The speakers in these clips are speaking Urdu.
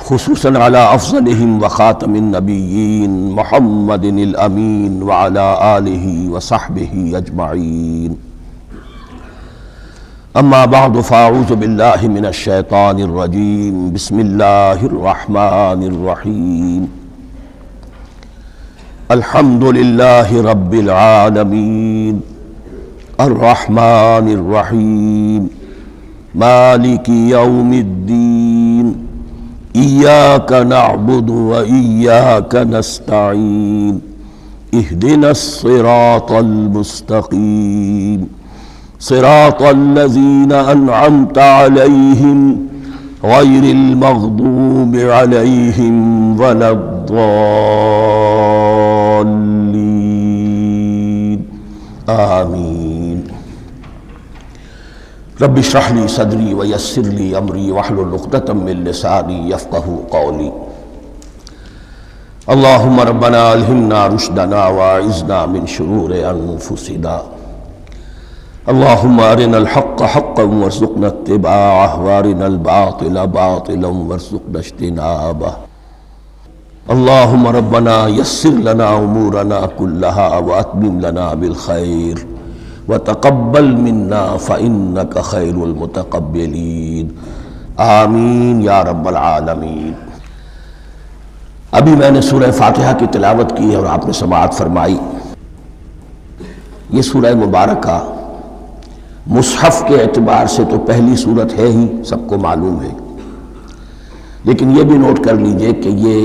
خصوصاً على افضلهم وخاتم النبیین محمد الامین وعلى آلہ وصحبہ اجمعین اما بعد فاعوذ باللہ من الشیطان الرجیم بسم اللہ الرحمن الرحیم الحمد للہ رب العالمین الرحمن الرحیم مالک یوم الدین ایاک نعبد و ایاک نستعین اہدنا الصراط المستقیم صراط الذین انعمت علیہم غیر المغضوب علیہم ولا الضالین آمین۔ رب اشرح لی صدری ویسر لی امری واحلل عقدۃ من لسانی یفقہوا قولی۔ اللہم ربنا الہمنا رشدنا واعذنا من شرور انفسنا۔ اللہم ارنا الحق حقا وارزقنا اتباعہ وارنا الباطل باطلا وارزقنا اجتنابہ۔ اللہم ربنا یسر لنا امورنا کلہا واتمم لنا بالخیر وتقبل منا فإنك خیر المتقبلین آمین یا رب العالمین۔ ابھی میں نے سورہ فاتحہ کی تلاوت کی اور آپ نے سماعت فرمائی۔ یہ سورہ مبارکہ مصحف کے اعتبار سے تو پہلی سورت ہے ہی، سب کو معلوم ہے، لیکن یہ بھی نوٹ کر لیجئے کہ یہ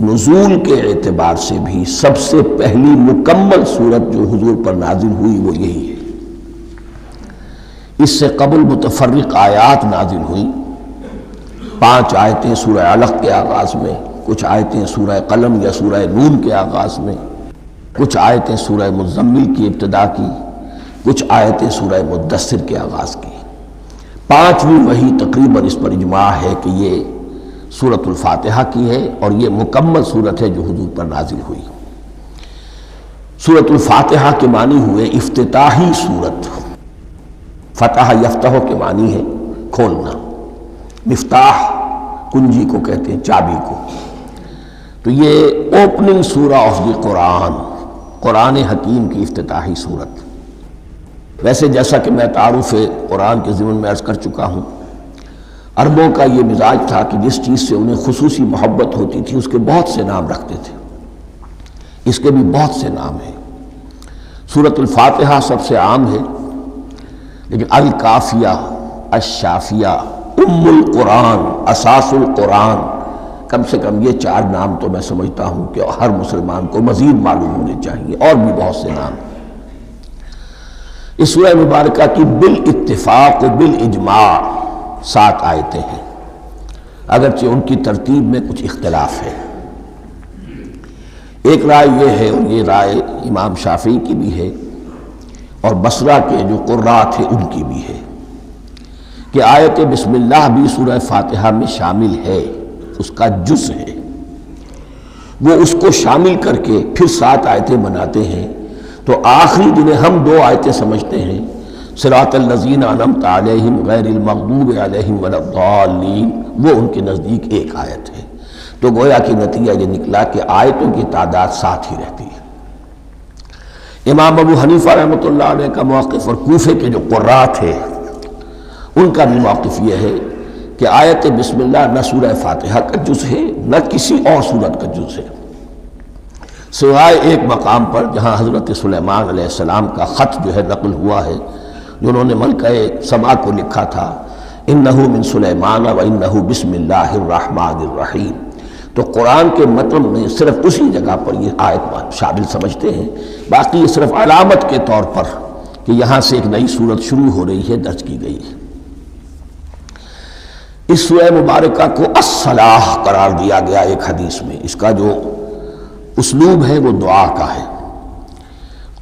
نزول کے اعتبار سے بھی سب سے پہلی مکمل سورت جو حضور پر نازل ہوئی وہ یہی ہے۔ اس سے قبل متفرق آیات نازل ہوئیں، 5 آیتیں سورہ علق کے آغاز میں، کچھ آیتیں سورہ قلم یا سورہ نون کے آغاز میں، کچھ آیتیں سورہ مزمل کی ابتدا کی، کچھ آیتیں سورہ مدثر کے آغاز کی۔ 5ویں وحی تقریباً اس پر اجماع ہے کہ یہ سورۃ الفاتحہ کی ہے اور یہ مکمل سورت ہے جو حضور پر نازل ہوئی۔ سورۃ الفاتحہ کے معنی ہوئے افتتاحی سورت۔ فتح یفتح کے معنی ہے کھولنا، مفتاح کنجی کو کہتے ہیں، چابی کو۔ تو یہ اوپننگ سورہ آف دی قرآن، قرآن حکیم کی افتتاحی صورت۔ ویسے جیسا کہ میں تعارف قرآن کے ضمن میں عرض کر چکا ہوں، عربوں کا یہ مزاج تھا کہ جس چیز سے انہیں خصوصی محبت ہوتی تھی اس کے بہت سے نام رکھتے تھے۔ اس کے بھی بہت سے نام ہیں۔ سورۃ الفاتحہ سب سے عام ہے، لیکن الکافیہ، الشافیہ، ام القرآن، اساس القرآن، کم سے کم یہ 4 نام تو میں سمجھتا ہوں کہ ہر مسلمان کو مزید معلوم ہونے چاہیے، اور بھی بہت سے نام۔ اس سورہ مبارکہ کی بالاتفاق و بالاجماع 7 آیتیں ہیں، اگرچہ ان کی ترتیب میں کچھ اختلاف ہے۔ ایک رائے یہ ہے، اور یہ رائے امام شافعی کی بھی ہے اور بصرہ کے جو قراء تھے ان کی بھی ہے، کہ آیت بسم اللہ بھی سورہ فاتحہ میں شامل ہے، اس کا جز ہے۔ وہ اس کو شامل کر کے پھر 7 آیتیں بناتے ہیں، تو آخری جنہیں ہم 2 آیتیں سمجھتے ہیں، صراط الذین انعمت علیہم غیر المغضوب علیہم ولا الضالین، وہ ان کے نزدیک ایک آیت ہے۔ تو گویا کہ نتیجہ یہ نکلا کہ آیتوں کی تعداد 7 ہی رہتی ہے۔ امام ابو حنیفہ رحمۃ اللہ علیہ کا موقف اور کوفے کے جو قراء تھے ان کا بھی موقف یہ ہے کہ آیت بسم اللہ نہ سورہ فاتحہ کا جز ہے نہ کسی اور سورت کا جز ہے، سوائے ایک مقام پر جہاں حضرت سلیمان علیہ السلام کا خط جو ہے نقل ہوا ہے، جنہوں نے ملکہ سبا کو لکھا تھا، انہ من سلیمان و انہ بسم اللہ الرحمن الرحیم۔ تو قرآن کے متن میں صرف اسی جگہ پر یہ آیت شامل سمجھتے ہیں، باقی یہ صرف علامت کے طور پر کہ یہاں سے ایک نئی صورت شروع ہو رہی ہے درج کی گئی ہے۔ اس سورہ مبارکہ کو الصلاح قرار دیا گیا ایک حدیث میں۔ اس کا جو اسلوب ہے وہ دعا کا ہے،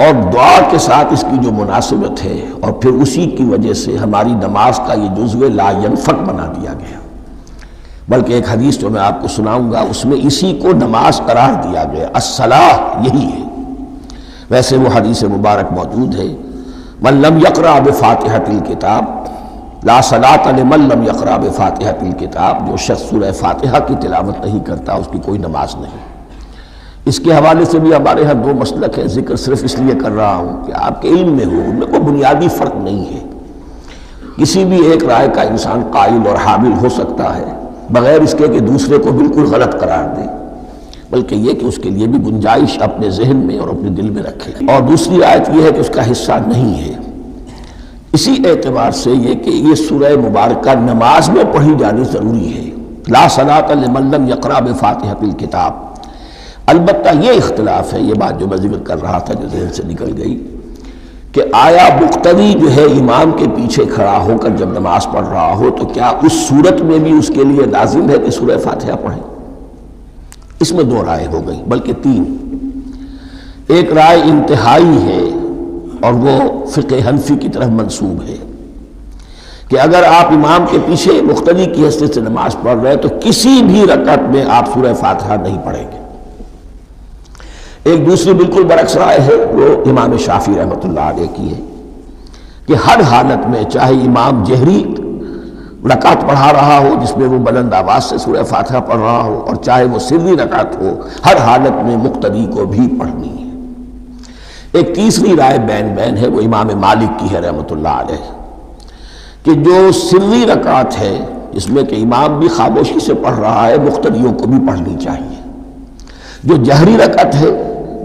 اور دعا کے ساتھ اس کی جو مناسبت ہے، اور پھر اسی کی وجہ سے ہماری نماز کا یہ جزو لا ینفک بنا دیا گیا۔ بلکہ ایک حدیث جو میں آپ کو سناؤں گا اس میں اسی کو نماز قرار دیا گیا، الصلاح یہی ہے۔ ویسے وہ حدیث مبارک موجود ہے، من لم یقرأ بفاتحۃ الکتاب لا صلاۃ لمن لم یقرأ بفاتحۃ الکتاب، جو شخص سورہ فاتحہ کی تلاوت نہیں کرتا اس کی کوئی نماز نہیں۔ اس کے حوالے سے بھی ہمارے ہاں دو مسلک ہیں، ذکر صرف اس لیے کر رہا ہوں کہ آپ کے علم میں ہو، ان میں کوئی بنیادی فرق نہیں ہے۔ کسی بھی ایک رائے کا انسان قائل اور حامل ہو سکتا ہے بغیر اس کے کہ دوسرے کو بالکل غلط قرار دے، بلکہ یہ کہ اس کے لیے بھی گنجائش اپنے ذہن میں اور اپنے دل میں رکھے۔ اور دوسری آیت یہ ہے کہ اس کا حصہ نہیں ہے۔ اسی اعتبار سے یہ کہ یہ سورہ مبارکہ نماز میں پڑھی جانی ضروری ہے، لا صلاۃ لمن لم یقرأ بفاتحۃ الکتاب۔ البتہ یہ اختلاف ہے، یہ بات جو میں ذکر کر رہا تھا جو ذہن سے نکل گئی، کہ آیا مقتدی جو ہے امام کے پیچھے کھڑا ہو کر جب نماز پڑھ رہا ہو تو کیا اس صورت میں بھی اس کے لیے لازم ہے کہ سورہ فاتحہ پڑھیں؟ اس میں دو رائے ہو گئی، بلکہ تین۔ ایک رائے انتہائی ہے اور وہ فقہ حنفی کی طرف منسوب ہے کہ اگر آپ امام کے پیچھے مقتدی کی حیثیت سے نماز پڑھ رہے ہیں تو کسی بھی رکعت میں آپ سورہ فاتحہ نہیں پڑھیں گے۔ ایک دوسری بالکل برعکس رائے ہے، وہ امام شافعی رحمۃ اللہ علیہ کی ہے کہ ہر حالت میں چاہے امام جہری رکعت پڑھا رہا ہو جس میں وہ بلند آواز سے سورہ فاتحہ پڑھ رہا ہو، اور چاہے وہ سری رکعت ہو، ہر حالت میں مقتدی کو بھی پڑھنی ہے۔ ایک تیسری رائے بین بین ہے، وہ امام مالک کی ہے رحمۃ اللہ علیہ، کہ جو سری رکعت ہے اس میں کہ امام بھی خاموشی سے پڑھ رہا ہے، مقتدیوں کو بھی پڑھنی چاہیے۔ جو جہری رکعت ہے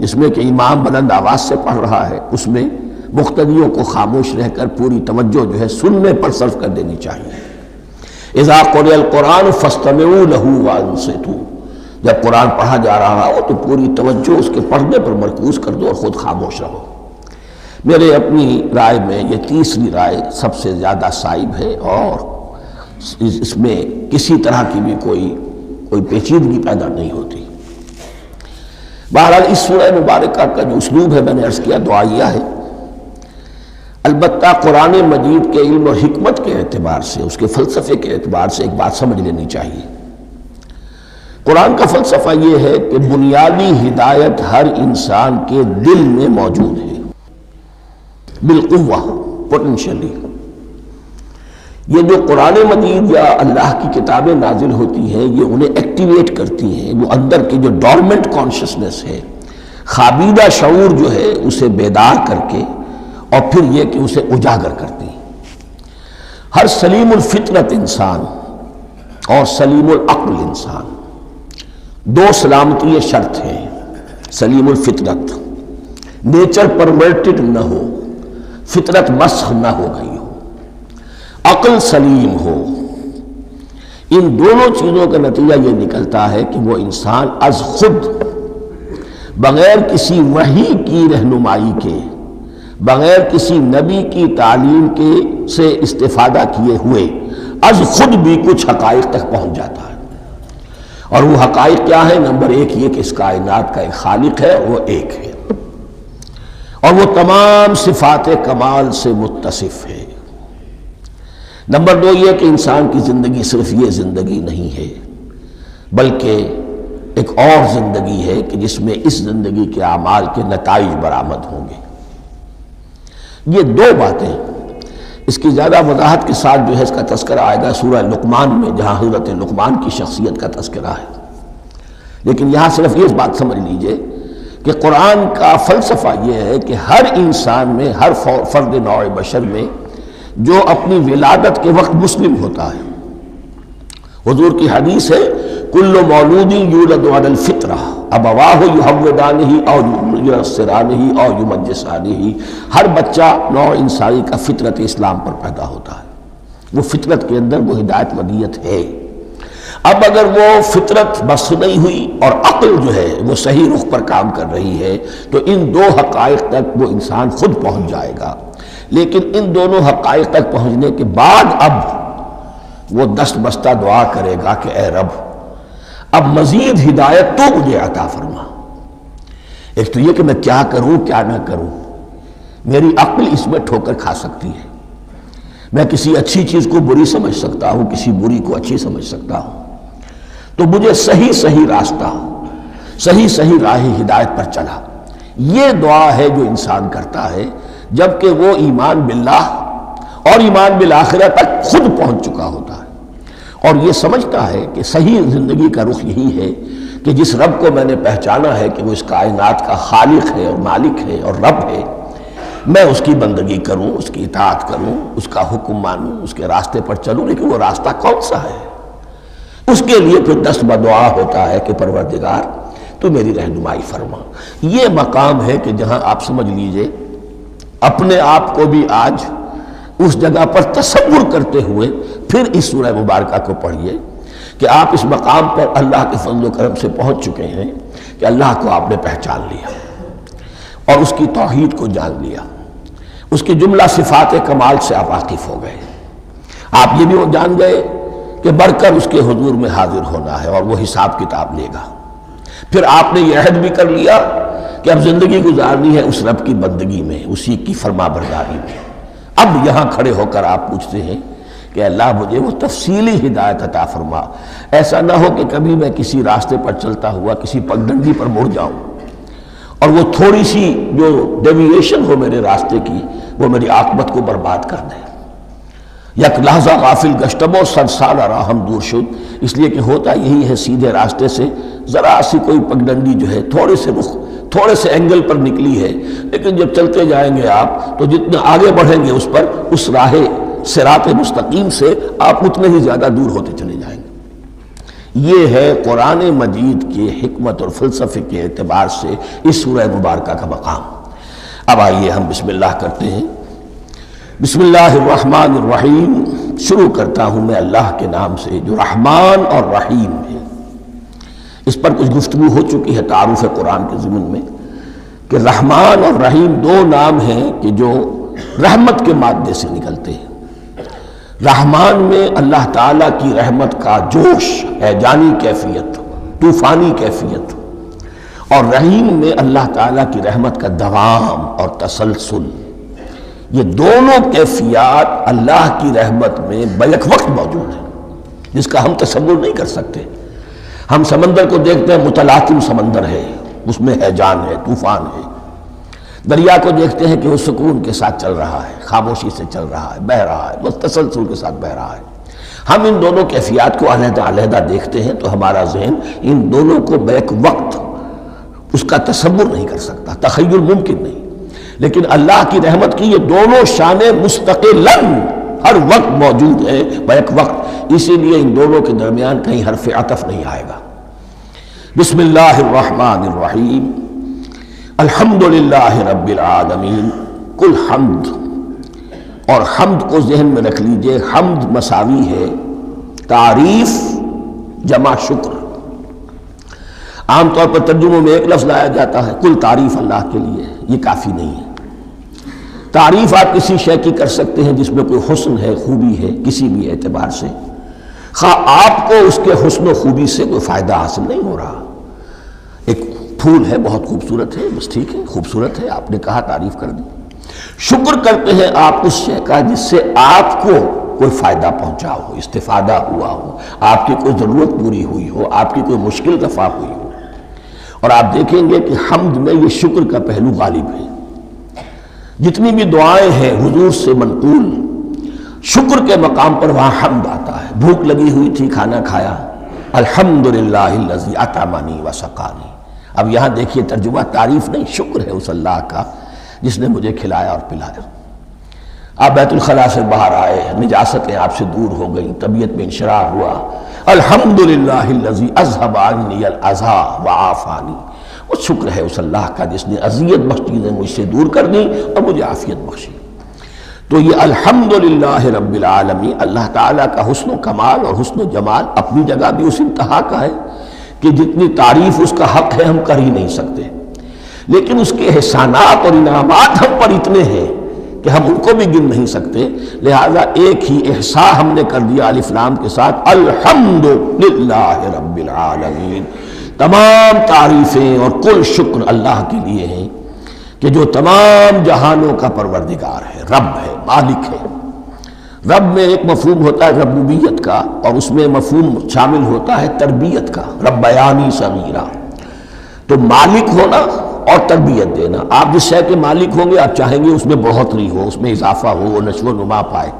جس میں کہ امام بلند آواز سے پڑھ رہا ہے، اس میں مقتدیوں کو خاموش رہ کر پوری توجہ جو ہے سننے پر صرف کر دینی چاہیے۔ اذا قرئ القرآن فاستمعوا له وانصتوا، جب قرآن پڑھا جا رہا ہو تو پوری توجہ اس کے پڑھنے پر مرکوز کر دو اور خود خاموش رہو۔ میرے اپنی رائے میں یہ تیسری رائے سب سے زیادہ صائب ہے اور اس میں کسی طرح کی بھی کوئی پیچیدگی پیدا نہیں ہوتی۔ بہرحال اس سورہ مبارکہ کا جو اسلوب ہے میں نے عرض کیا دعائیہ ہے، البتہ قرآن مجید کے علم اور حکمت کے اعتبار سے، اس کے فلسفے کے اعتبار سے ایک بات سمجھ لینی چاہیے۔ قرآن کا فلسفہ یہ ہے کہ بنیادی ہدایت ہر انسان کے دل میں موجود ہے، بالقوہ، پوٹینشلی۔ یہ جو قرآن مجید یا اللہ کی کتابیں نازل ہوتی ہیں یہ انہیں ایکٹیویٹ کرتی ہیں، وہ اندر کی جو ڈورمنٹ کانشسنس ہے، خوابیدہ شعور جو ہے اسے بیدار کر کے اور پھر یہ کہ اسے اجاگر کرتی ہیں۔ ہر سلیم الفطرت انسان اور سلیم العقل انسان، دو سلامتی شرط ہیں۔ سلیم الفطرت، نیچر پرورٹڈ نہ ہو، فطرت مسخ نہ ہو گئی ہو، عقل سلیم ہو۔ ان دونوں چیزوں کا نتیجہ یہ نکلتا ہے کہ وہ انسان از خود، بغیر کسی وحی کی رہنمائی کے، بغیر کسی نبی کی تعلیم کے سے استفادہ کیے ہوئے از خود بھی کچھ حقائق تک پہنچ جاتا ہے۔ اور وہ حقائق کیا ہے؟ نمبر ایک یہ کہ اس کائنات کا ایک خالق ہے، وہ ایک ہے، اور وہ تمام صفات کمال سے متصف ہے۔ نمبر دو یہ کہ انسان کی زندگی صرف یہ زندگی نہیں ہے، بلکہ ایک اور زندگی ہے کہ جس میں اس زندگی کے اعمال کے نتائج برآمد ہوں گے۔ یہ دو باتیں، اس کی زیادہ وضاحت کے ساتھ جو ہے اس کا تذکرہ آئے گا سورہ لقمان میں، جہاں حضرت لقمان کی شخصیت کا تذکرہ ہے۔ لیکن یہاں صرف یہ بات سمجھ لیجئے کہ قرآن کا فلسفہ یہ ہے کہ ہر انسان میں، ہر فرد نوع بشر میں جو اپنی ولادت کے وقت مسلم ہوتا ہے، حضور کی حدیث ہے کل مولود یولد علی الفطرہ ابواہ یحودانہ او ینصرانہ او یمجسانہ، ہر بچہ نوع انسانی کا فطرت اسلام پر پیدا ہوتا ہے، وہ فطرت کے اندر وہ ہدایت ودیت ہے۔ اب اگر وہ فطرت بس نہیں ہوئی اور عقل جو ہے وہ صحیح رخ پر کام کر رہی ہے تو ان دو حقائق تک وہ انسان خود پہنچ جائے گا۔ لیکن ان دونوں حقائق تک پہنچنے کے بعد اب وہ دست بستہ دعا کرے گا کہ اے رب اب مزید ہدایت تو مجھے عطا فرما۔ ایک تو یہ کہ میں کیا کروں کیا نہ کروں، میری عقل اس میں ٹھوکر کھا سکتی ہے، میں کسی اچھی چیز کو بری سمجھ سکتا ہوں، کسی بری کو اچھی سمجھ سکتا ہوں، تو مجھے صحیح راستہ، صحیح راہ ہدایت پر چلا۔ یہ دعا ہے جو انسان کرتا ہے جبکہ وہ ایمان باللہ اور ایمان بالآخرہ تک خود پہنچ چکا ہوتا ہے، اور یہ سمجھتا ہے کہ صحیح زندگی کا رخ یہی ہے کہ جس رب کو میں نے پہچانا ہے کہ وہ اس کائنات کا خالق ہے اور مالک ہے اور رب ہے، میں اس کی بندگی کروں، اس کی اطاعت کروں، اس کا حکم مانوں، اس کے راستے پر چلوں۔ لیکن وہ راستہ کون سا ہے؟ اس کے لیے پھر دست بدعا ہوتا ہے کہ پروردگار تو میری رہنمائی فرما۔ یہ مقام ہے کہ جہاں آپ سمجھ لیجئے اپنے آپ کو بھی آج اس جگہ پر تصور کرتے ہوئے پھر اس سورہ مبارکہ کو پڑھیے کہ آپ اس مقام پر اللہ کے فضل و کرم سے پہنچ چکے ہیں کہ اللہ کو آپ نے پہچان لیا اور اس کی توحید کو جان لیا، اس کی جملہ صفات کمال سے آپ واقف ہو گئے۔ آپ یہ بھی وہ جان گئے کہ بڑھ کر اس کے حضور میں حاضر ہونا ہے اور وہ حساب کتاب لے گا۔ پھر آپ نے یہ عہد بھی کر لیا کہ اب زندگی گزارنی ہے اس رب کی بندگی میں، اسی کی فرما برداری میں۔ اب یہاں کھڑے ہو کر آپ پوچھتے ہیں کہ اللہ مجھے وہ تفصیلی ہدایت عطا فرما، ایسا نہ ہو کہ کبھی میں کسی راستے پر چلتا ہوا کسی پگڈنڈی پر مڑ جاؤں اور وہ تھوڑی سی جو ڈیویشن ہو میرے راستے کی وہ میری عاقبت کو برباد کر دے۔ یک لحظہ غافل گشتم و صد سال راہم دور شد، اس لیے کہ ہوتا یہی ہے سیدھے راستے سے ذرا سی کوئی پگڈنڈی جو ہے تھوڑے سے اینگل پر نکلی ہے، لیکن جب چلتے جائیں گے آپ تو جتنے آگے بڑھیں گے اس پر، اس راہ صراط مستقیم سے آپ اتنے ہی زیادہ دور ہوتے چلے جائیں گے۔ یہ ہے قرآن مجید کی حکمت اور فلسفے کے اعتبار سے اس سورہ مبارکہ کا مقام۔ اب آئیے ہم بسم اللہ کرتے ہیں۔ بسم اللہ الرحمن الرحیم، شروع کرتا ہوں میں اللہ کے نام سے جو رحمان اور رحیم ہے۔ اس پر کچھ گفتگو ہو چکی ہے تعارف قرآن کے ضمن میں کہ رحمان اور رحیم دو نام ہیں کہ جو رحمت کے مادے سے نکلتے ہیں۔ رحمان میں اللہ تعالیٰ کی رحمت کا جوش ہے، جانی کیفیت، طوفانی کیفیت، اور رحیم میں اللہ تعالیٰ کی رحمت کا دوام اور تسلسل۔ یہ دونوں کیفیات اللہ کی رحمت میں بیک وقت موجود ہیں، جس کا ہم تصور نہیں کر سکتے۔ ہم سمندر کو دیکھتے ہیں، متلاطم سمندر ہے، اس میں ہیجان ہے، طوفان ہے۔ دریا کو دیکھتے ہیں کہ وہ سکون کے ساتھ چل رہا ہے، خاموشی سے چل رہا ہے، بہہ رہا ہے، بس تسلسل کے ساتھ بہہ رہا ہے۔ ہم ان دونوں کیفیات کو علیحدہ علیحدہ دیکھتے ہیں تو ہمارا ذہن ان دونوں کو بیک وقت اس کا تصور نہیں کر سکتا، تخیل ممکن نہیں۔ لیکن اللہ کی رحمت کی یہ دونوں شانیں مستقلاً ہر وقت موجود ہیں بیک وقت، اسی لیے ان دونوں کے درمیان کہیں حرف عطف نہیں آئے گا۔ بسم اللہ الرحمن الرحیم، الحمدللہ رب العالمین، کل حمد، اور حمد کو ذہن میں رکھ لیجئے، حمد مساوی ہے تعریف جمع شکر۔ عام طور پر ترجموں میں ایک لفظ لایا جاتا ہے، کل تعریف اللہ کے لیے، یہ کافی نہیں ہے۔ تعریف آپ کسی شے کی کر سکتے ہیں جس میں کوئی حسن ہے، خوبی ہے، کسی بھی اعتبار سے، خواہ آپ کو اس کے حسن و خوبی سے کوئی فائدہ حاصل نہیں ہو رہا۔ ایک پھول ہے، بہت خوبصورت ہے، بس ٹھیک ہے، خوبصورت ہے، آپ نے کہا، تعریف کر دی۔ شکر کرتے ہیں آپ اس شے کا جس سے آپ کو کوئی فائدہ پہنچا ہو، استفادہ ہوا ہو، آپ کی کوئی ضرورت پوری ہوئی ہو، آپ کی کوئی مشکل رفع ہوئی ہو۔ اور آپ دیکھیں گے کہ حمد میں یہ شکر کا پہلو غالب ہے۔ جتنی بھی دعائیں ہیں حضور سے منقول، شکر کے مقام پر وہاں حمد آتا ہے۔ بھوک لگی ہوئی تھی، کھانا کھایا، الحمدللہ الذی اطعمنی وسقانی۔ اب یہاں دیکھیے ترجمہ، تعریف نہیں، شکر ہے اس اللہ کا جس نے مجھے کھلایا اور پلایا۔ آپ بیت الخلاء سے باہر آئے، نجاستیں آپ سے دور ہو گئیں، طبیعت میں انشراح ہوا، الحمدللہ الذی اذھب عنی الاذی وعافانی۔ وہ شکر ہے اس اللہ کا جس نے اذیت بخش چیزیں مجھ سے دور کر دیں اور مجھے عافیت بخشی۔ تو یہ الحمدللہ رب العالمین، اللہ تعالیٰ کا حسن و کمال اور حسن و جمال اپنی جگہ بھی اس انتہا کا ہے کہ جتنی تعریف اس کا حق ہے ہم کر ہی نہیں سکتے، لیکن اس کے احسانات اور انعامات ہم پر اتنے ہیں کہ ہم ان کو بھی گن نہیں سکتے۔ لہذا ایک ہی احصاء ہم نے کر دیا الف لام کے ساتھ، الحمدللہ رب العالمین۔ تمام تعریفیں اور کل شکر اللہ کے لیے ہیں کہ جو تمام جہانوں کا پروردگار ہے، رب ہے، مالک ہے۔ رب میں ایک مفہوم ہوتا ہے ربوبیت کا، اور اس میں مفہوم شامل ہوتا ہے تربیت کا، ربیانی صغیرہ۔ تو مالک ہونا اور تربیت دینا۔ آپ جس شے کے مالک ہوں گے آپ چاہیں گے اس میں بڑھوتری ہو، اس میں اضافہ ہو، وہ نشو و نما پائے۔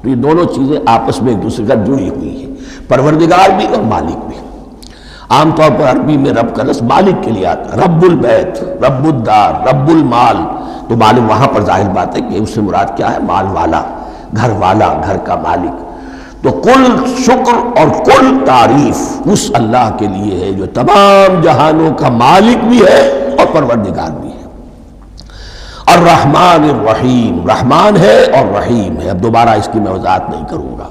تو یہ دونوں چیزیں آپس میں ایک دوسرے کا جڑی ہوئی ہیں، پروردگار بھی اور مالک بھی۔ عام طور پر عربی میں رب کا لفظ مالک کے لیے آتا ہے، رب البیت، رب الدار، رب المال۔ تو مالک وہاں پر ظاہر بات ہے کہ اس سے مراد کیا ہے؟ مال والا، گھر والا، گھر کا مالک۔ تو کل شکر اور کل تعریف اس اللہ کے لیے ہے جو تمام جہانوں کا مالک بھی ہے اور پروردگار بھی ہے۔ الرحمن الرحیم، رحمان ہے اور رحیم ہے۔ اب دوبارہ اس کی میں وضاحت نہیں کروں گا۔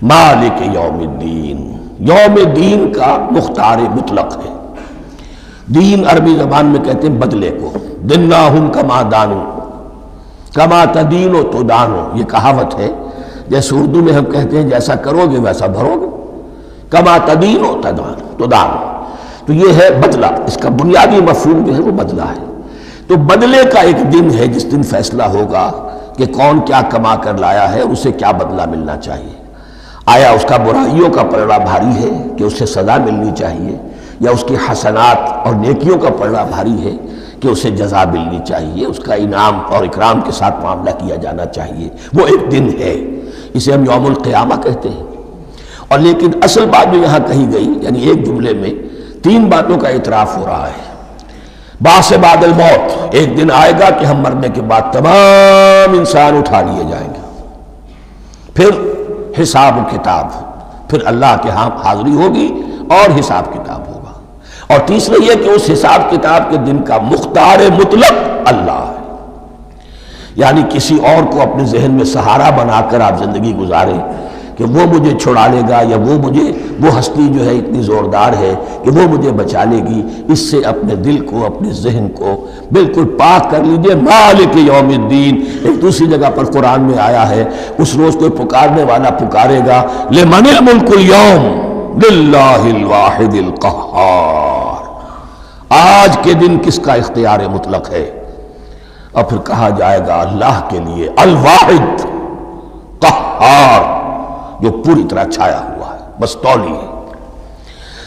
مالک یوم الدین، یوم دین کا مختار مطلق ہے۔ دین عربی زبان میں کہتے ہیں بدلے کو، دناہم کما دانو، کما تدینو تو دانو، یہ کہاوت ہے۔ جیسے اردو میں ہم کہتے ہیں جیسا کرو گے ویسا بھرو گے، کما تدینو تو دانو، تو یہ ہے بدلہ۔ اس کا بنیادی مفہوم جو ہے وہ بدلہ ہے۔ تو بدلے کا ایک دن ہے جس دن فیصلہ ہوگا کہ کون کیا کما کر لایا ہے، اسے کیا بدلہ ملنا چاہیے۔ آیا اس کا برائیوں کا پلڑا بھاری ہے کہ اسے سزا ملنی چاہیے، یا اس کی حسنات اور نیکیوں کا پلڑا بھاری ہے کہ اسے جزا ملنی چاہیے، اس کا انعام اور اکرام کے ساتھ معاملہ کیا جانا چاہیے۔ وہ ایک دن ہے، اسے ہم یوم القیامہ کہتے ہیں۔ اور لیکن اصل بات جو یہاں کہی گئی، یعنی ایک جملے میں تین باتوں کا اعتراف ہو رہا ہے۔ بعث بعد الموت، ایک دن آئے گا کہ ہم مرنے کے بعد تمام انسان اٹھا لیے جائیں گے۔ پھر حساب و کتاب، پھر اللہ کے ہاں حاضری ہوگی اور حساب کتاب ہوگا۔ اور تیسرا یہ کہ اس حساب کتاب کے دن کا مختار مطلق اللہ ہے، یعنی کسی اور کو اپنے ذہن میں سہارا بنا کر آپ زندگی گزاریں کہ وہ مجھے چھڑا لے گا، یا وہ ہستی جو ہے اتنی زوردار ہے کہ وہ مجھے بچا لے گی، اس سے اپنے دل کو، اپنے ذہن کو بالکل پاک کر لیجئے۔ مالک یوم الدین، ایک دوسری جگہ پر قرآن میں آیا ہے، اس روز کوئی پکارنے والا پکارے گا لمن الملک اليوم للہ الواحد القہار، آج کے دن کس کا اختیار مطلق ہے؟ اور پھر کہا جائے گا اللہ کے لیے الواحد قہار، جو پوری طرح چھایا ہوا ہے، بس تولی ہے۔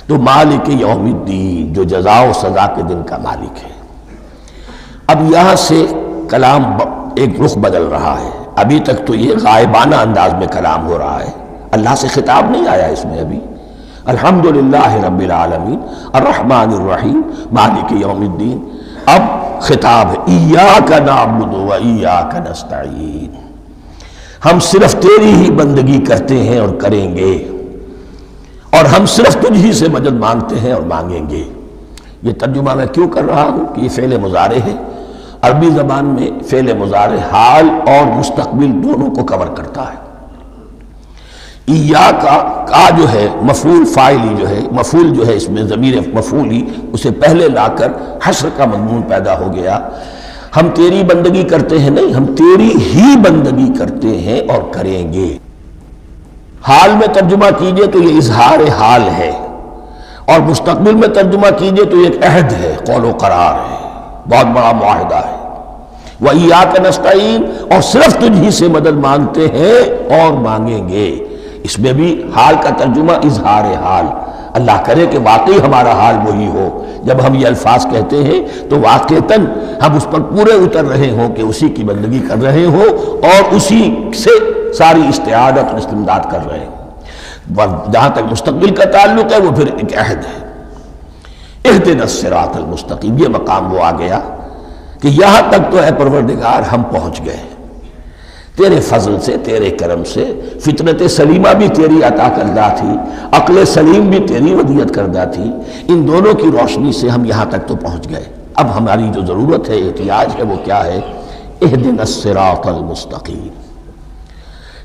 تو مالک یوم الدین، جو جزا و سزا کے دن کا مالک ہے۔ اب یہاں سے کلام ایک رخ بدل رہا ہے۔ ابھی تک تو یہ غائبانہ انداز میں کلام ہو رہا ہے، اللہ سے خطاب نہیں آیا اس میں ابھی۔ الحمدللہ رب العالمین الرحمن الرحیم مالک یوم الدین، اب خطاب ہے ایاک نعبد و ایاک نستعین، ہم صرف تیری ہی بندگی کرتے ہیں اور کریں گے، اور ہم صرف تجھ ہی سے مدد مانگتے ہیں اور مانگیں گے۔ یہ ترجمہ میں کیوں کر رہا ہوں کہ یہ فعل مضارع ہے۔ عربی زبان میں فعل مضارع حال اور مستقبل دونوں کو کور کرتا ہے۔ ایاک کا جو ہے مفعول فاعلی جو ہے، مفعول جو ہے اس میں ضمیر مفعولی اسے پہلے لا کر حشر کا مضمون پیدا ہو گیا۔ ہم تیری بندگی کرتے ہیں نہیں، ہم تیری ہی بندگی کرتے ہیں اور کریں گے۔ حال میں ترجمہ کیجئے تو یہ اظہار حال ہے، اور مستقبل میں ترجمہ کیجئے تو یہ ایک عہد ہے، قول و قرار ہے، بہت بڑا معاہدہ ہے۔ وَإِيَّاكَ نَسْتَعِينُ، اور صرف تجھ ہی سے مدد مانگتے ہیں اور مانگیں گے۔ اس میں بھی حال کا ترجمہ اظہار حال، اللہ کرے کہ واقعی ہمارا حال وہی ہو، جب ہم یہ الفاظ کہتے ہیں تو واقعتاً ہم اس پر پورے اتر رہے ہوں کہ اسی کی بندگی کر رہے ہوں اور اسی سے ساری استعادت اور استمداد کر رہے ہوں۔ جہاں تک مستقبل کا تعلق ہے وہ پھر ایک عہد ہے، اہدنا الصراط المستقیم، یہ مقام وہ آ گیا کہ یہاں تک تو اے پروردگار ہم پہنچ گئے تیرے فضل سے، تیرے کرم سے۔ فطرت سلیمہ بھی تیری عطا کردہ تھی، عقل سلیم بھی تیری ودیعت کردہ تھی، ان دونوں کی روشنی سے ہم یہاں تک تو پہنچ گئے۔ اب ہماری جو ضرورت ہے، احتیاج ہے، وہ کیا ہے؟ اہدنا الصراط المستقیم،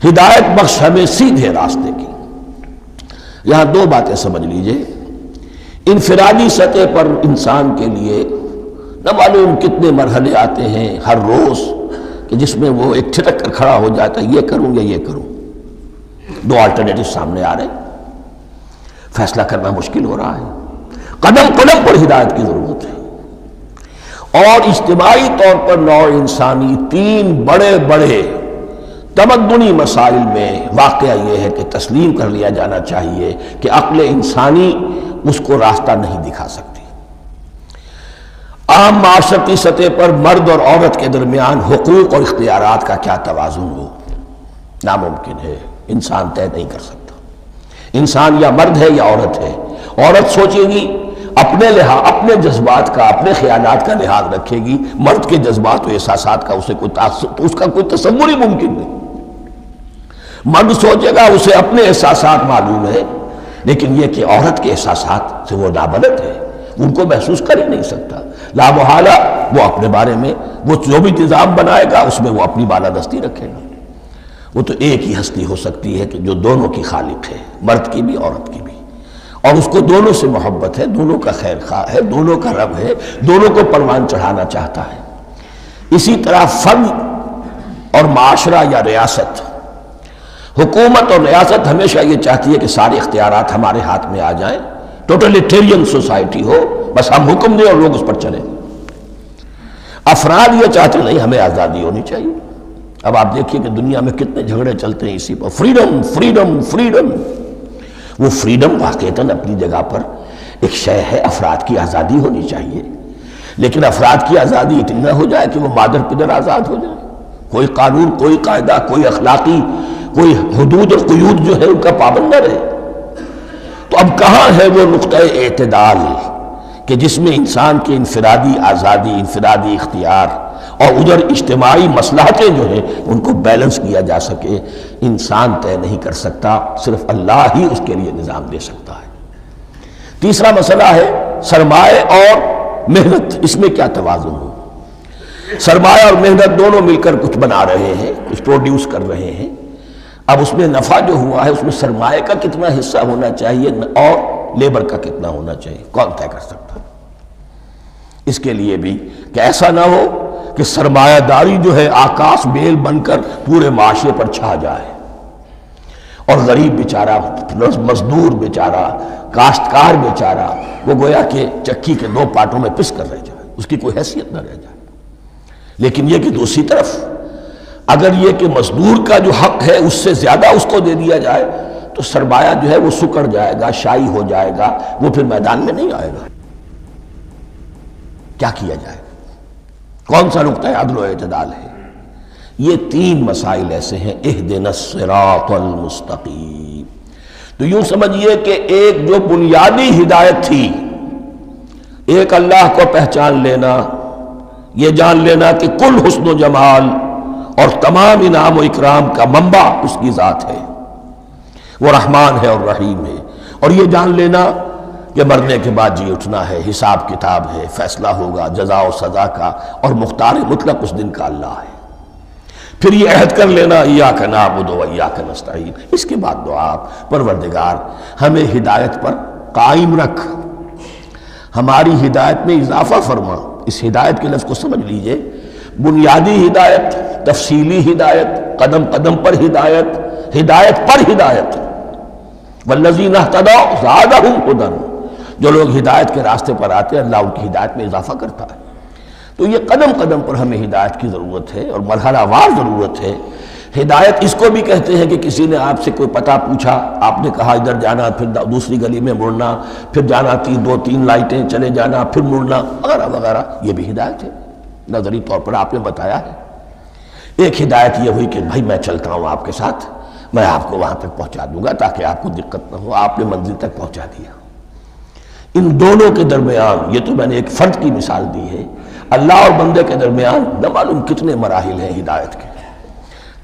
ہدایت بخش ہمیں سیدھے راستے کی۔ یہاں دو باتیں سمجھ لیجئے۔ انفرادی سطح پر انسان کے لیے نہ معلوم کتنے مرحلے آتے ہیں ہر روز کہ جس میں وہ ایک چھٹک کر کھڑا ہو جاتا ہے، یہ کروں یا یہ کروں، دو آلٹرنیٹو سامنے آ رہے ہیں، فیصلہ کرنا مشکل ہو رہا ہے، قدم قدم پر ہدایت کی ضرورت ہے۔ اور اجتماعی طور پر نوع انسانی تین بڑے بڑے تمدنی مسائل میں واقعہ یہ ہے کہ تسلیم کر لیا جانا چاہیے کہ عقل انسانی اس کو راستہ نہیں دکھا سکتی۔ عام معاشرتی سطح پر مرد اور عورت کے درمیان حقوق اور اختیارات کا کیا توازن ہو، ناممکن ہے، انسان طے نہیں کر سکتا۔ انسان یا مرد ہے یا عورت ہے۔ عورت سوچے گی اپنے اپنے جذبات کا، اپنے خیالات کا لحاظ رکھے گی، مرد کے جذبات و احساسات کا اس کا کوئی تصور ہی ممکن نہیں۔ مرد سوچے گا اسے اپنے احساسات معلوم ہے، لیکن یہ کہ عورت کے احساسات سے وہ نابلد ہے، ان کو محسوس کر ہی نہیں سکتا۔ لا محالہ وہ اپنے بارے میں وہ جو بھی نظام بنائے گا اس میں وہ اپنی بالادستی رکھے گا۔ وہ تو ایک ہی ہستی ہو سکتی ہے کہ جو دونوں کی خالق ہے، مرد کی بھی عورت کی بھی، اور اس کو دونوں سے محبت ہے، دونوں کا خیر خواہ ہے، دونوں کا رب ہے، دونوں کو پروان چڑھانا چاہتا ہے۔ اسی طرح فرد اور معاشرہ یا ریاست، حکومت اور ریاست ہمیشہ یہ چاہتی ہے کہ سارے اختیارات ہمارے ہاتھ میں آ جائیں، ٹوٹلیٹیرین سوسائٹی ہو، بس ہم حکم دیں اور لوگ اس پر چلیں۔ افراد یہ چاہتے نہیں، ہمیں آزادی ہونی چاہیے۔ اب آپ دیکھیے کہ دنیا میں کتنے جھگڑے چلتے ہیں اسی پر، فریڈم فریڈم فریڈم۔ وہ فریڈم واقعتاً اپنی جگہ پر ایک شے ہے، افراد کی آزادی ہونی چاہیے، لیکن افراد کی آزادی اتنی نہ ہو جائے کہ وہ مادر پدر آزاد ہو جائے، کوئی قانون، کوئی قاعدہ، کوئی اخلاقی کوئی حدود اور قیود جو ہے ان کا پابند نہ رہے۔ تو اب کہاں ہے وہ نقطہ اعتدال کہ جس میں انسان کے انفرادی آزادی، انفرادی اختیار اور ادھر اجتماعی مصلحتیں جو ہیں ان کو بیلنس کیا جا سکے؟ انسان طے نہیں کر سکتا، صرف اللہ ہی اس کے لیے نظام دے سکتا ہے۔ تیسرا مسئلہ ہے سرمایہ اور محنت، اس میں کیا توازن ہو؟ سرمایہ اور محنت دونوں مل کر کچھ بنا رہے ہیں، کچھ پروڈیوس کر رہے ہیں۔ اب اس میں نفع جو ہوا ہے اس میں سرمایہ کا کتنا حصہ ہونا چاہیے اور لیبر کا کتنا ہونا چاہیے، کون طے کر سکتا؟ اس کے لیے بھی کہ ایسا نہ ہو کہ سرمایہ داری جو ہے آکاش بیل بن کر پورے معاشرے پر چھا جائے، اور غریب بیچارہ، مزدور بیچارہ، کاشتکار بیچارہ وہ گویا کہ چکی کے دو پارٹوں میں پس کر رہ جائے، اس کی کوئی حیثیت نہ رہ جائے۔ لیکن یہ کہ دوسری طرف اگر یہ کہ مزدور کا جو حق ہے اس سے زیادہ اس کو دے دیا جائے تو سرمایہ جو ہے وہ سکڑ جائے گا، شائی ہو جائے گا، وہ پھر میدان میں نہیں آئے گا۔ کیا کیا جائے؟ کون سا نقطہ عدل و اعتدال ہے؟ یہ تین مسائل ایسے ہیں، اہدنا الصراط المستقیم۔ تو یوں سمجھیے کہ ایک جو بنیادی ہدایت تھی، ایک اللہ کو پہچان لینا، یہ جان لینا کہ کل حسن و جمال اور تمام انعام و اکرام کا منبع اس کی ذات ہے، وہ رحمان ہے اور رحیم ہے، اور یہ جان لینا کہ مرنے کے بعد جی اٹھنا ہے، حساب کتاب ہے، فیصلہ ہوگا جزا و سزا کا، اور مختار مطلق اس دن کا اللہ ہے۔ پھر یہ عہد کر لینا ایاک نعبد و ایاک نستعین۔ اس کے بعد دعا، پروردگار ہمیں ہدایت پر قائم رکھ، ہماری ہدایت میں اضافہ فرما۔ اس ہدایت کے لفظ کو سمجھ لیجئے، بنیادی ہدایت، تفصیلی ہدایت، قدم قدم پر ہدایت، ہدایت پر ہدایت۔ والذین اہتدوا زادہم ھدی، جو لوگ ہدایت کے راستے پر آتے ہیں اللہ ان کی ہدایت میں اضافہ کرتا ہے۔ تو یہ قدم قدم پر ہمیں ہدایت کی ضرورت ہے اور مرحلہ وار ضرورت ہے۔ ہدایت اس کو بھی کہتے ہیں کہ کسی نے آپ سے کوئی پتہ پوچھا، آپ نے کہا ادھر جانا، پھر دوسری گلی میں مڑنا، پھر جانا دو تین لائٹیں چلے جانا، پھر مڑنا، وغیرہ وغیرہ، یہ بھی ہدایت ہے، نظری طور پر آپ نے بتایا ہے۔ ایک ہدایت یہ ہوئی کہ بھائی میں چلتا ہوں آپ کے ساتھ، میں آپ کو وہاں تک پہنچا دوں گا تاکہ آپ کو دقت نہ ہو، آپ نے منزل تک پہنچا دیا۔ ان دونوں کے درمیان، یہ تو میں نے ایک فرد کی مثال دی ہے، اللہ اور بندے کے درمیان نہ معلوم کتنے مراحل ہیں ہدایت کے۔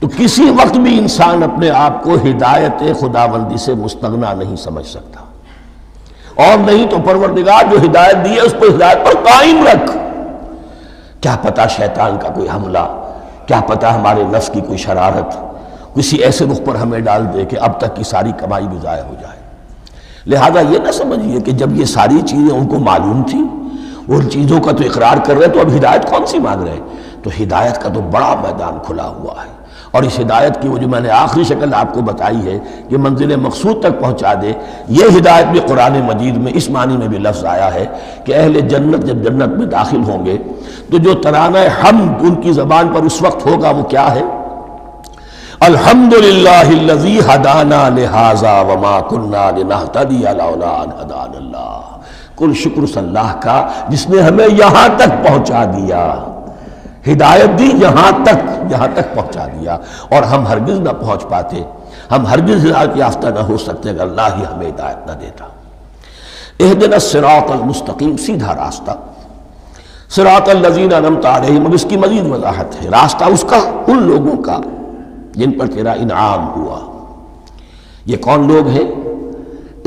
تو کسی وقت بھی انسان اپنے آپ کو ہدایت خداوندی سے مستغنا نہیں سمجھ سکتا، اور نہیں تو پروردگار جو ہدایت دی ہے اس پر ہدایت پر قائم رکھ۔ کیا پتہ شیطان کا کوئی حملہ، کیا پتہ ہمارے نفس کی کوئی شرارت کسی ایسے رخ پر ہمیں ڈال دے کہ اب تک کی ساری کمائی بھی ضائع ہو جائے۔ لہذا یہ نہ سمجھیے کہ جب یہ ساری چیزیں ان کو معلوم تھی، ان چیزوں کا تو اقرار کر رہے تو اب ہدایت کون سی مانگ رہے ہیں؟ تو ہدایت کا تو بڑا میدان کھلا ہوا ہے، اور اس ہدایت کی وہ جو میں نے آخری شکل آپ کو بتائی ہے کہ منزل مقصود تک پہنچا دے، یہ ہدایت بھی قرآن مجید میں اس معنی میں بھی لفظ آیا ہے کہ اہل جنت جب جنت میں داخل ہوں گے تو جو ترانہ حمد ان کی زبان پر اس وقت ہوگا وہ کیا ہے؟ الحمدللہ الذی ہدانا لہذا وما کننا لنہتدی لولا ان ہدانا اللہ۔ کل شکر صلی اللہ کا جس نے ہمیں یہاں تک پہنچا دیا، ہدایت دی یہاں تک پہنچا دیا، اور ہم ہرگز نہ پہنچ پاتے، ہم ہرگز ہدایت یافتہ نہ ہو سکتے اگر اللہ ہی ہمیں ہدایت نہ دیتا۔ اہدنا الصراط المستقیم، سیدھا راستہ، صراط الذین انعمت علیہم، اب اس کی مزید وضاحت ہے، راستہ اس کا ان لوگوں کا جن پر تیرا انعام ہوا۔ یہ کون لوگ ہیں؟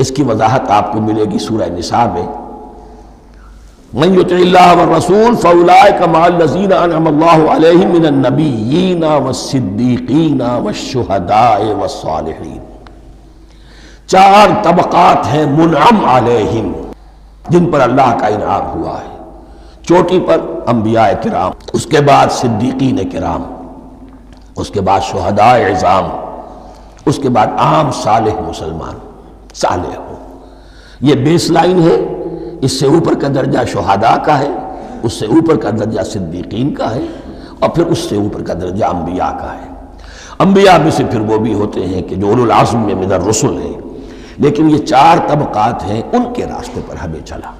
اس کی وضاحت آپ کو ملے گی سورہ نساء میں، من یطع اللہ والرسول فاولئک مع الذین انعم اللہ علیہم من النبیین والصدیقین والشہداء والصالحین۔ چار طبقات ہیں منعم علیہم جن پر اللہ کا انعام ہوا ہے۔ چوٹی پر انبیاء کرام، اس کے بعد صدیقین کرام، اس کے بعد شہداء عظام، اس کے بعد عام صالح مسلمان، صالح ہو۔ یہ بیس لائن ہے، اس سے اوپر کا درجہ شہداء کا ہے، اس سے اوپر کا درجہ صدیقین کا ہے، اور پھر اس سے اوپر کا درجہ انبیاء کا ہے۔ انبیاء میں سے پھر وہ بھی ہوتے ہیں کہ جو اولو العزم میں من الرسل ہیں، لیکن یہ چار طبقات ہیں، ان کے راستے پر ہمیں چلا۔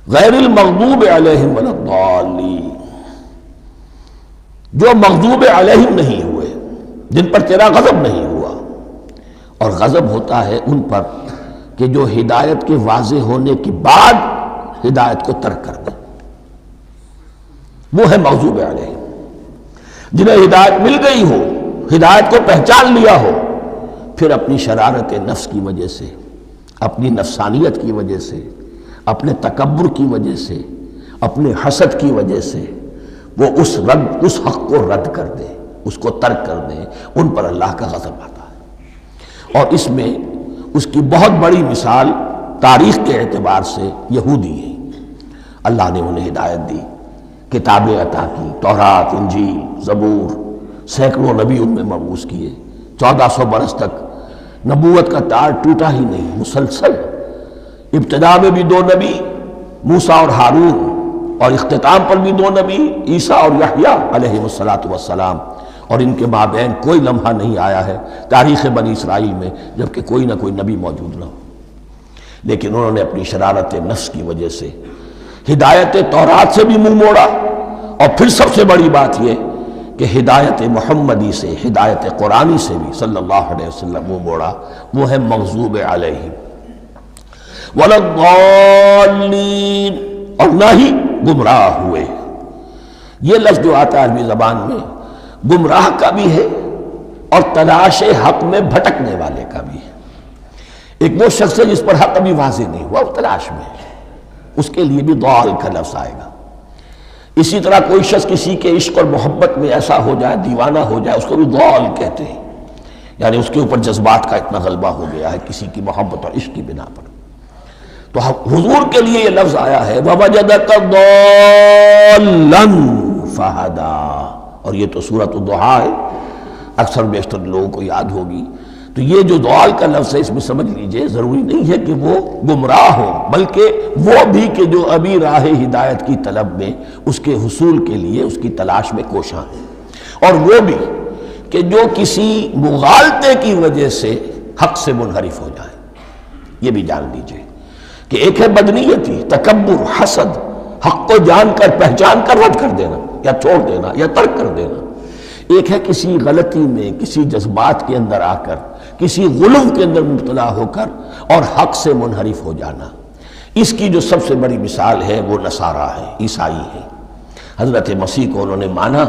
غیر المغضوب علیہم ولا الضالین، جو مغضوب علیہم نہیں ہوئے، جن پر تیرا غضب نہیں ہوا، اور غضب ہوتا ہے ان پر کہ جو ہدایت کے واضح ہونے کے بعد ہدایت کو ترک کر دیں، وہ ہے مغضوب علیہم۔ جنہیں ہدایت مل گئی ہو، ہدایت کو پہچان لیا ہو، پھر اپنی شرارت نفس کی وجہ سے، اپنی نفسانیت کی وجہ سے، اپنے تکبر کی وجہ سے، اپنے حسد کی وجہ سے وہ اس حق کو رد کر دیں، اس کو ترک کر دیں، ان پر اللہ کا غضب آتا ہے۔ اور اس میں اس کی بہت بڑی مثال تاریخ کے اعتبار سے یہودی ہیں۔ اللہ نے انہیں ہدایت دی، کتابیں عطا کی، تورات، انجیل، زبور، سینکڑوں نبی ان میں مبعوث کیے، 1400 برس تک نبوت کا تار ٹوٹا ہی نہیں، مسلسل۔ ابتدا میں بھی 2 نبی، موسیٰ اور ہارون، اور اختتام پر بھی 2 نبی، عیسیٰ اور یحییٰ علیہ السلام، اور ان کے مابین کوئی لمحہ نہیں آیا ہے تاریخ بنی اسرائیل میں جبکہ کوئی نہ کوئی نبی موجود نہ ہو۔ لیکن انہوں نے اپنی شرارت نفس کی وجہ سے ہدایت تورات سے بھی منہ موڑا، اور پھر سب سے بڑی بات یہ کہ ہدایت محمدی سے، ہدایت قرآنی سے بھی صلی اللہ علیہ وسلم منہ موڑا، وہ ہے مغضوب علیہم ولا الضالین، اور نہ ہی گمراہ ہوئے۔ یہ لفظ جو آتا ہے عربی زبان میں گمراہ کا بھی ہے اور تلاش حق میں بھٹکنے والے کا بھی ہے۔ ایک وہ شخص ہے جس پر حق ابھی واضح نہیں ہوا، وہ تلاش میں ہے، اس کے لیے بھی ضال کا لفظ آئے گا۔ اسی طرح کوئی شخص کسی کے عشق اور محبت میں ایسا ہو جائے، دیوانہ ہو جائے، اس کو بھی ضال کہتے ہیں، یعنی اس کے اوپر جذبات کا اتنا غلبہ ہو گیا ہے کسی کی محبت اور عشق کی بنا پر۔ تو حضور کے لیے یہ لفظ آیا ہے وَوَجَدَكَ ضَالًّا فَهَدَىٰ، اور یہ تو سورۃ الضحیٰ ہے، اکثر بیشتر لوگوں کو یاد ہوگی۔ تو یہ جو ضال کا لفظ ہے، اس میں سمجھ لیجئے ضروری نہیں ہے کہ وہ گمراہ ہو، بلکہ وہ بھی کہ جو ابھی راہ ہدایت کی طلب میں، اس کے حصول کے لیے اس کی تلاش میں کوشاں ہیں، اور وہ بھی کہ جو کسی مغالطے کی وجہ سے حق سے منحرف ہو جائے۔ یہ بھی جان لیجئے کہ ایک ہے بدنیتی، تکبر، حسد، حق کو جان کر پہچان کر رد کر دینا یا چھوڑ دینا یا ترک کر دینا۔ ایک ہے کسی غلطی میں، کسی جذبات کے اندر آ کر، کسی غلو کے اندر مبتلا ہو کر اور حق سے منحرف ہو جانا۔ اس کی جو سب سے بڑی مثال ہے وہ نصارہ ہے، عیسائی ہے۔ حضرت مسیح کو انہوں نے مانا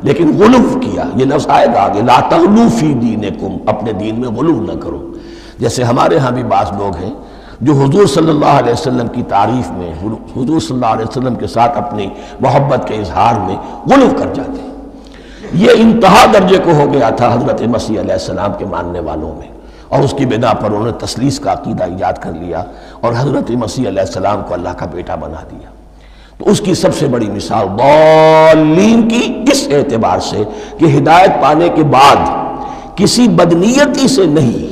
لیکن غلو کیا۔ یہ لفظ آئے گا آگے، لا تغلو فی دینکم، اپنے دین میں غلو نہ کرو۔ جیسے ہمارے ہاں بھی بعض لوگ ہیں جو حضور صلی اللہ علیہ وسلم کی تعریف میں، حضور صلی اللہ علیہ وسلم کے ساتھ اپنی محبت کے اظہار میں غلو کر جاتے ہیں۔ یہ انتہا درجے کو ہو گیا تھا حضرت مسیح علیہ السلام کے ماننے والوں میں، اور اس کی بنا پر انہوں نے تثلیث کا عقیدہ ایجاد کر لیا اور حضرت مسیح علیہ السلام کو اللہ کا بیٹا بنا دیا۔ تو اس کی سب سے بڑی مثال ضالین کی اس اعتبار سے کہ ہدایت پانے کے بعد کسی بدنیتی سے نہیں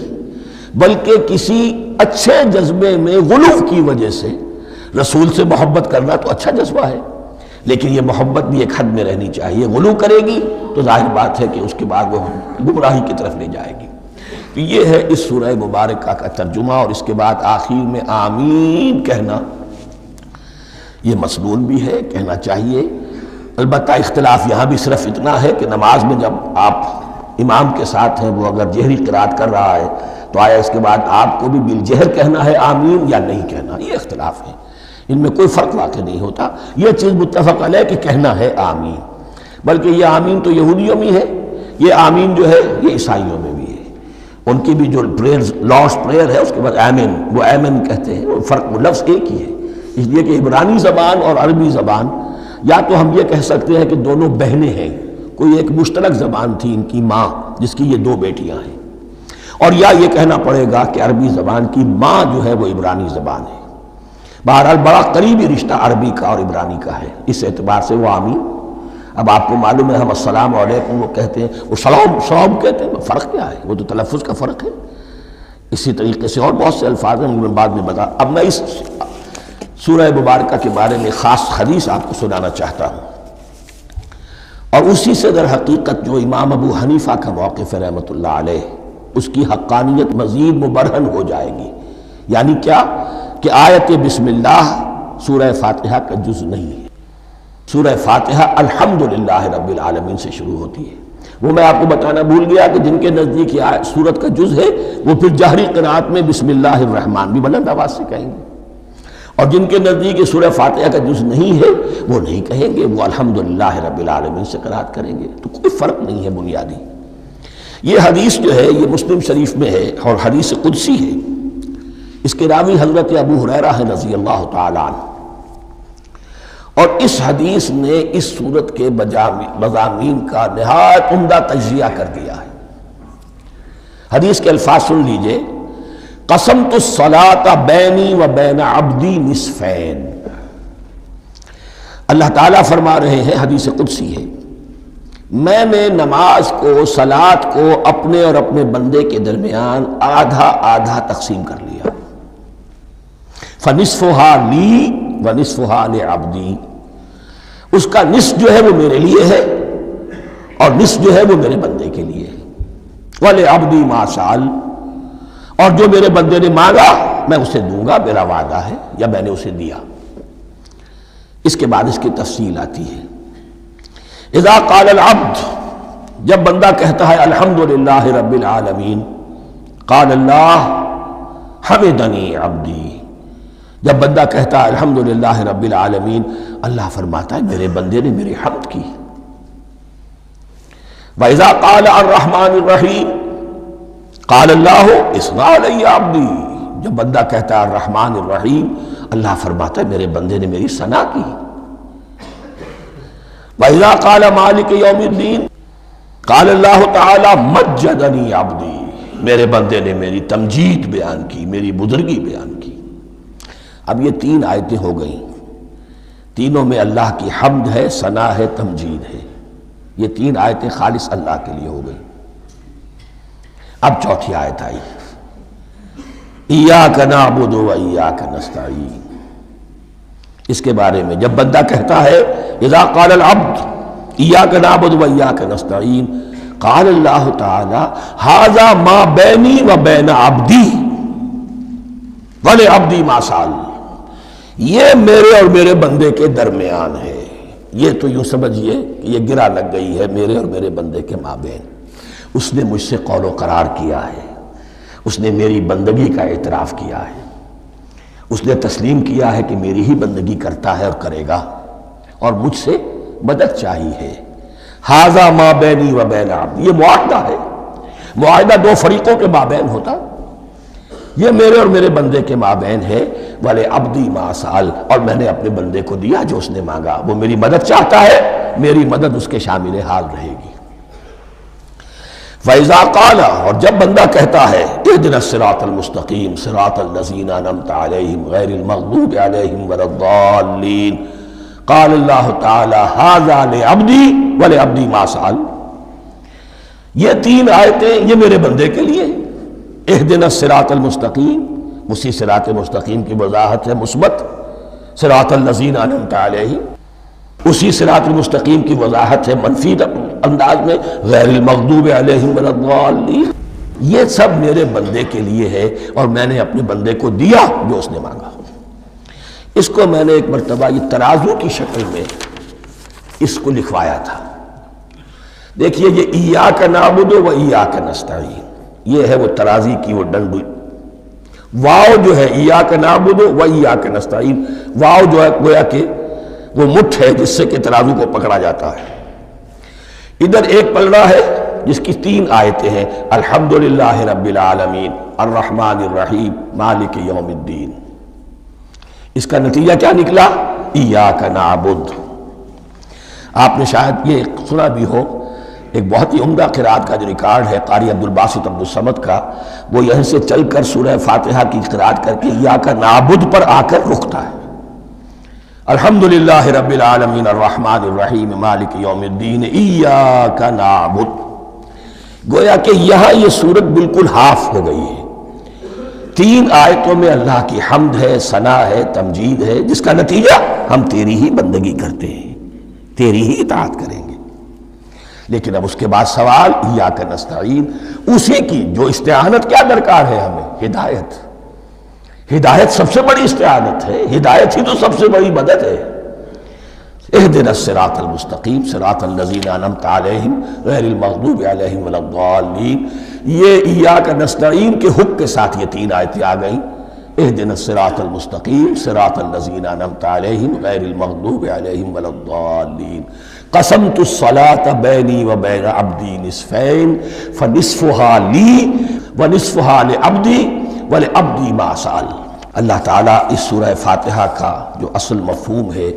بلکہ کسی اچھے جذبے میں غلو کی وجہ سے، رسول سے محبت کرنا تو اچھا جذبہ ہے لیکن یہ محبت بھی ایک حد میں رہنی چاہیے۔ غلو کرے گی تو ظاہر بات ہے کہ اس کے بعد وہ گمراہی کی طرف لے جائے گی۔ تو یہ ہے اس سورہ مبارکہ کا ترجمہ، اور اس کے بعد آخر میں آمین کہنا یہ مسنون بھی ہے، کہنا چاہیے۔ البتہ اختلاف یہاں بھی صرف اتنا ہے کہ نماز میں جب آپ امام کے ساتھ ہیں، وہ اگر جہری قرات کر رہا ہے تو آیا اس کے بعد آپ کو بھی بالجہر کہنا ہے آمین یا نہیں کہنا، یہ اختلاف ہے، ان میں کوئی فرق واقع نہیں ہوتا۔ یہ چیز متفق علیہ کہ کہنا ہے آمین، بلکہ یہ آمین تو یہودیوں میں ہے، یہ آمین جو ہے یہ عیسائیوں میں بھی ہے، ان کی بھی جو لارڈس پریئر ہے اس کے بعد آمین، وہ آمین کہتے ہیں، وہ فرق وہ لفظ ایک ہی ہے، اس لیے کہ عبرانی زبان اور عربی زبان یا تو ہم یہ کہہ سکتے ہیں کہ دونوں بہنیں ہیں، کوئی ایک مشترک زبان تھی ان کی ماں جس کی یہ دو بیٹیاں ہیں، اور یا یہ کہنا پڑے گا کہ عربی زبان کی ماں جو ہے وہ عبرانی زبان ہے۔ بہرحال بڑا قریبی رشتہ عربی کا اور عبرانی کا ہے، اس اعتبار سے وہ آمین۔ اب آپ کو معلوم ہے ہم السلام علیکم وہ کہتے ہیں، وہ سلام کہتے ہیں، فرق کیا ہے؟ وہ تو تلفظ کا فرق ہے۔ اسی طریقے سے اور بہت سے الفاظ ہیں، میں بعد میں بتا۔ اب میں اس سورہ مبارکہ کے بارے میں خاص حدیث آپ کو سنانا چاہتا ہوں، اور اسی سے در حقیقت جو امام ابو حنیفہ کا موقف ہے رحمۃ اللہ علیہ، اس کی حقانیت مزید مبرہن ہو جائے گی۔ یعنی کیا کہ آیت بسم اللہ سورہ فاتحہ کا جز نہیں ہے، سورہ فاتحہ الحمدللہ رب العالمین سے شروع ہوتی ہے۔ وہ میں آپ کو بتانا بھول گیا کہ جن کے نزدیک یہ سورت کا جز ہے وہ پھر جہری قرات میں بسم اللہ الرحمن بھی بلند آواز سے کہیں گے، اور جن کے نزدیک یہ سورہ فاتحہ کا جز نہیں ہے وہ نہیں کہیں گے، وہ الحمدللہ رب العالمین سے قرات کریں گے۔ تو کوئی فرق نہیں ہے بنیادی۔ یہ حدیث جو ہے یہ مسلم شریف میں ہے اور حدیث قدسی ہے، اس کے راوی حضرت ابو ہریرہ ہے رضی اللہ تعالیٰ عنہ، اور اس حدیث نے اس سورت کے مضامین کا نہایت عمدہ تجزیہ کر دیا ہے۔ حدیث کے الفاظ سن لیجئے، قسمت الصلاۃ بینی و بین عبدی نصفین۔ اللہ تعالیٰ فرما رہے ہیں، حدیث قدسی ہے، میں نے نماز کو، صلاۃ کو اپنے اور اپنے بندے کے درمیان آدھا آدھا تقسیم کر لیا، فنصفها لی ونصفها لعبدی، اس کا نصف جو ہے وہ میرے لیے ہے اور نصف جو ہے وہ میرے بندے کے لیے ہے، وَلِعَبْدِي مَا سَأَلَ، اور جو میرے بندے نے مانگا میں اسے دوں گا، میرا وعدہ ہے یا میں نے اسے دیا۔ اس کے بعد اس کی تفصیل آتی ہے، اذا قال العبد، جب بندہ کہتا ہے الحمدللہ رب العالمین، قال اللہ حمدنی عبدی، جب بندہ کہتا ہے الحمدللہ رب العالمین، اللہ فرماتا ہے میرے بندے نے میری حمد کی۔ وَإِذَا قَالَ الرَّحْمَنِ الرَّحِيمِ قَالَ اللَّهُ اثْنَى عَلَيَّ عَبْدِي، جب بندہ کہتا ہے الرحمن الرحیم، اللہ فرماتا ہے میرے بندے نے میری ثنا کی۔ وَإِذَا قَالَ مَالِكِ يَوْمِ الدِّينِ قَالَ اللَّهُ تَعَالَى مَجَّدَنِي عَبْدِي، میرے بندے نے میری تمجید بیان کی، میری بزرگی بیان کی۔ اب یہ تین آیتیں ہو گئیں، تینوں میں اللہ کی حمد ہے، ثنا ہے، تمجید ہے، یہ تین آیتیں خالص اللہ کے لیے ہو گئیں۔ اب چوتھی آیت آئی، ایاک نعبد و ایاک نستعین، اس کے بارے میں جب بندہ کہتا ہے اذا قال العبد ایاک نعبد و ایاک نستعین، قال اللہ تعالی ھذا ما بینی و بین عبدی ولعبدی ما سأل، یہ میرے اور میرے بندے کے درمیان ہے۔ یہ تو یوں سمجھئے کہ یہ گرہ لگ گئی ہے میرے اور میرے بندے کے مابین، اس نے مجھ سے قول و قرار کیا ہے، اس نے میری بندگی کا اعتراف کیا ہے، اس نے تسلیم کیا ہے کہ میری ہی بندگی کرتا ہے اور کرے گا، اور مجھ سے مدد چاہیے ہے۔ ھذا ما بینی و بین عبدی، یہ معاہدہ ہے، معاہدہ دو فریقوں کے مابین ہوتا، یہ میرے اور میرے بندے کے مابین ہے۔ وَلِعَبْدِي مَا سَأَلَ، اور میں نے اپنے بندے کو دیا جو اس نے مانگا، وہ میری مدد چاہتا ہے، میری مدد اس کے شامل حال رہے گی۔ فَإِذَا قَالَ، اور جب بندہ کہتا ہے اهْدِنَا الصِّرَاطَ الْمُسْتَقِيمَ صِرَاطَ الَّذِينَ أَنْعَمْتَ عَلَيْهِمْ غَيْرِ الْمَغْضُوبِ عَلَيْهِمْ وَلَا الضَّالِّينَ، قال اللہ تعالی ھذا لعبدی ولعبدی ما سأل، یہ تین آیتیں یہ میرے بندے کے لیے ہیں۔ اهدنا الصراط المستقیم، اسی صراط مستقیم کی وضاحت ہے مثبت، صراط الذین انعمت علیہم، اسی صراط المستقیم کی وضاحت ہے منفی انداز میں غیر المغضوب علیہم ولا الضالین۔ یہ سب میرے بندے کے لیے ہے اور میں نے اپنے بندے کو دیا جو اس نے مانگا۔ اس کو میں نے ایک مرتبہ یہ ترازو کی شکل میں اس کو لکھوایا تھا۔ دیکھیے یہ ایاک نعبد و ایاک نستعین، یہ ہے وہ ترازی کی وہ ڈنڈی۔ واو جو ہے ایاک نعبد و ایاک نستعین، واو جو ہے گویا کہ وہ مٹھ ہے جس سے کہ ترازو کو پکڑا جاتا ہے۔ ادھر ایک پلڑا ہے جس کی 3 آیتیں ہیں، الحمدللہ رب العالمین الرحمن الرحیم مالک یوم الدین۔ اس کا نتیجہ کیا نکلا؟ ایاک نعبد۔ آپ نے شاید یہ سنا بھی ہو، ایک بہت ہی عمدہ قرات کا جو ریکارڈ ہے قاری عبدالباسط عبدالصمد کا، وہ یہیں سے چل کر سورہ فاتحہ کی قرات کر کے ایاک نعبد پر آ کر رکتا ہے۔ الحمدللہ رب العالمین الرحمن الرحیم مالک یوم الدین ایاک نعبد۔ گویا کہ یہاں یہ صورت بالکل ہاف ہو گئی ہے۔ 3 آیتوں میں اللہ کی حمد ہے، ثنا ہے، تمجید ہے، جس کا نتیجہ ہم تیری ہی بندگی کرتے ہیں، تیری ہی اطاعت کریں گے۔ لیکن اب اس کے بعد سوال ایاک نستعین، اسی کی جو استعانت کیا درکار ہے ہمیں؟ ہدایت۔ ہدایت سب سے بڑی استعانت ہے، ہدایت ہی تو سب سے بڑی مدد ہے۔ اہدنا الصراط المستقیم صراط الذین انعمت علیہم غیر المغضوب علیہم ولا الضالین۔ یہ ایاک نستعین کے حق کے ساتھ یہ 3 آیتیں آ گئیں، اہدنا الصراط المستقیم صراط الذین انعمت علیہم غیر المغضوب علیہم ولا الضالین۔ قسمت الصلاۃ بینی و بین عبدی نصفین فنصفها لی ونصفها لعبدی ولعبدی ما سأل۔ اللہ تعالیٰ اس سورہ فاتحہ کا جو اصل مفہوم ہے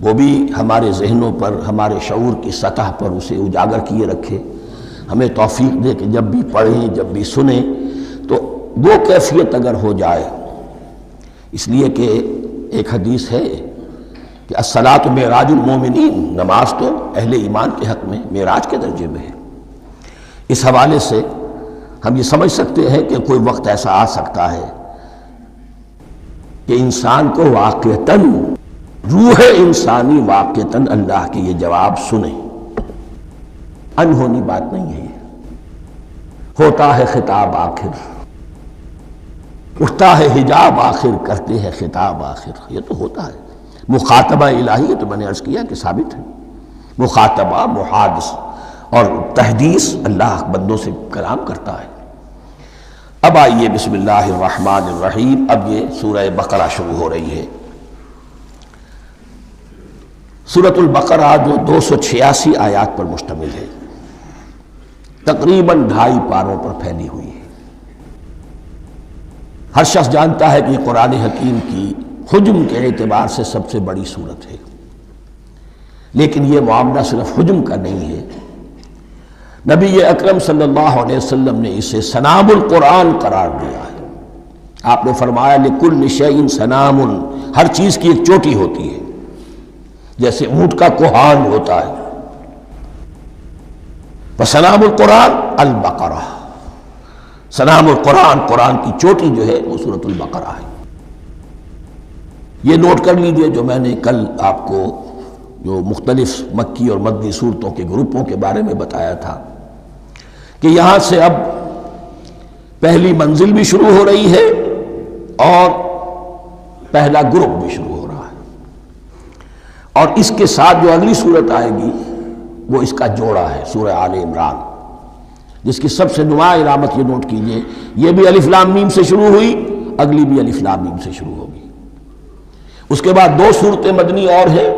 وہ بھی ہمارے ذہنوں پر، ہمارے شعور کی سطح پر اسے اجاگر کیے رکھے، ہمیں توفیق دے کہ جب بھی پڑھیں، جب بھی سنیں تو وہ کیفیت اگر ہو جائے۔ اس لیے کہ ایک حدیث ہے کہ الصلاۃ معراج المومنین، نماز تو اہل ایمان کے حق میں معراج کے درجے میں ہے۔ اس حوالے سے ہم یہ سمجھ سکتے ہیں کہ کوئی وقت ایسا آ سکتا ہے کہ انسان کو واقعتاً، روح انسانی واقعتاً اللہ کے یہ جواب سنے۔ انہونی بات نہیں ہے یہ، ہوتا ہے خطاب آخر، اٹھتا ہے حجاب آخر، کرتے ہیں خطاب آخر، یہ تو ہوتا ہے۔ مخاطبہ الہی، یہ تو میں نے عرض کیا کہ ثابت ہے، مخاطبہ، محادث اور تحدیث اللہ بندوں سے کلام کرتا ہے۔ اب آئیے بسم اللہ الرحمن الرحیم، اب یہ سورہ بقرہ شروع ہو رہی ہے۔ سورۃ البقرہ جو 286 آیات پر مشتمل ہے، تقریباً 2.5 پاروں پر پھیلی ہوئی ہے۔ ہر شخص جانتا ہے کہ یہ قرآن حکیم کی حجم کے اعتبار سے سب سے بڑی سورت ہے، لیکن یہ معاملہ صرف حجم کا نہیں ہے۔ نبی اکرم صلی اللہ علیہ وسلم نے اسے سنام القرآن قرار دیا ہے۔ آپ نے فرمایا لکل شیء سنام، ہر چیز کی ایک چوٹی ہوتی ہے، جیسے اونٹ کا کوہان ہوتا ہے۔ وسنام القرآن البقرہ، سنام القرآن، قرآن کی چوٹی جو ہے وہ سورۃ البقرہ ہے۔ یہ نوٹ کر لیجئے جو میں نے کل آپ کو جو مختلف مکی اور مدنی صورتوں کے گروپوں کے بارے میں بتایا تھا کہ یہاں سے اب پہلی منزل بھی شروع ہو رہی ہے اور پہلا گروپ بھی شروع ہو رہا ہے، اور اس کے ساتھ جو اگلی صورت آئے گی وہ اس کا جوڑا ہے، سورہ آل عمران، جس کی سب سے نمایاں علامت یہ نوٹ کیجئے، یہ بھی الف لام میم سے شروع ہوئی، اگلی بھی الف لام میم سے شروع ہوگی۔ اس کے بعد 2 صورتیں مدنی اور ہیں،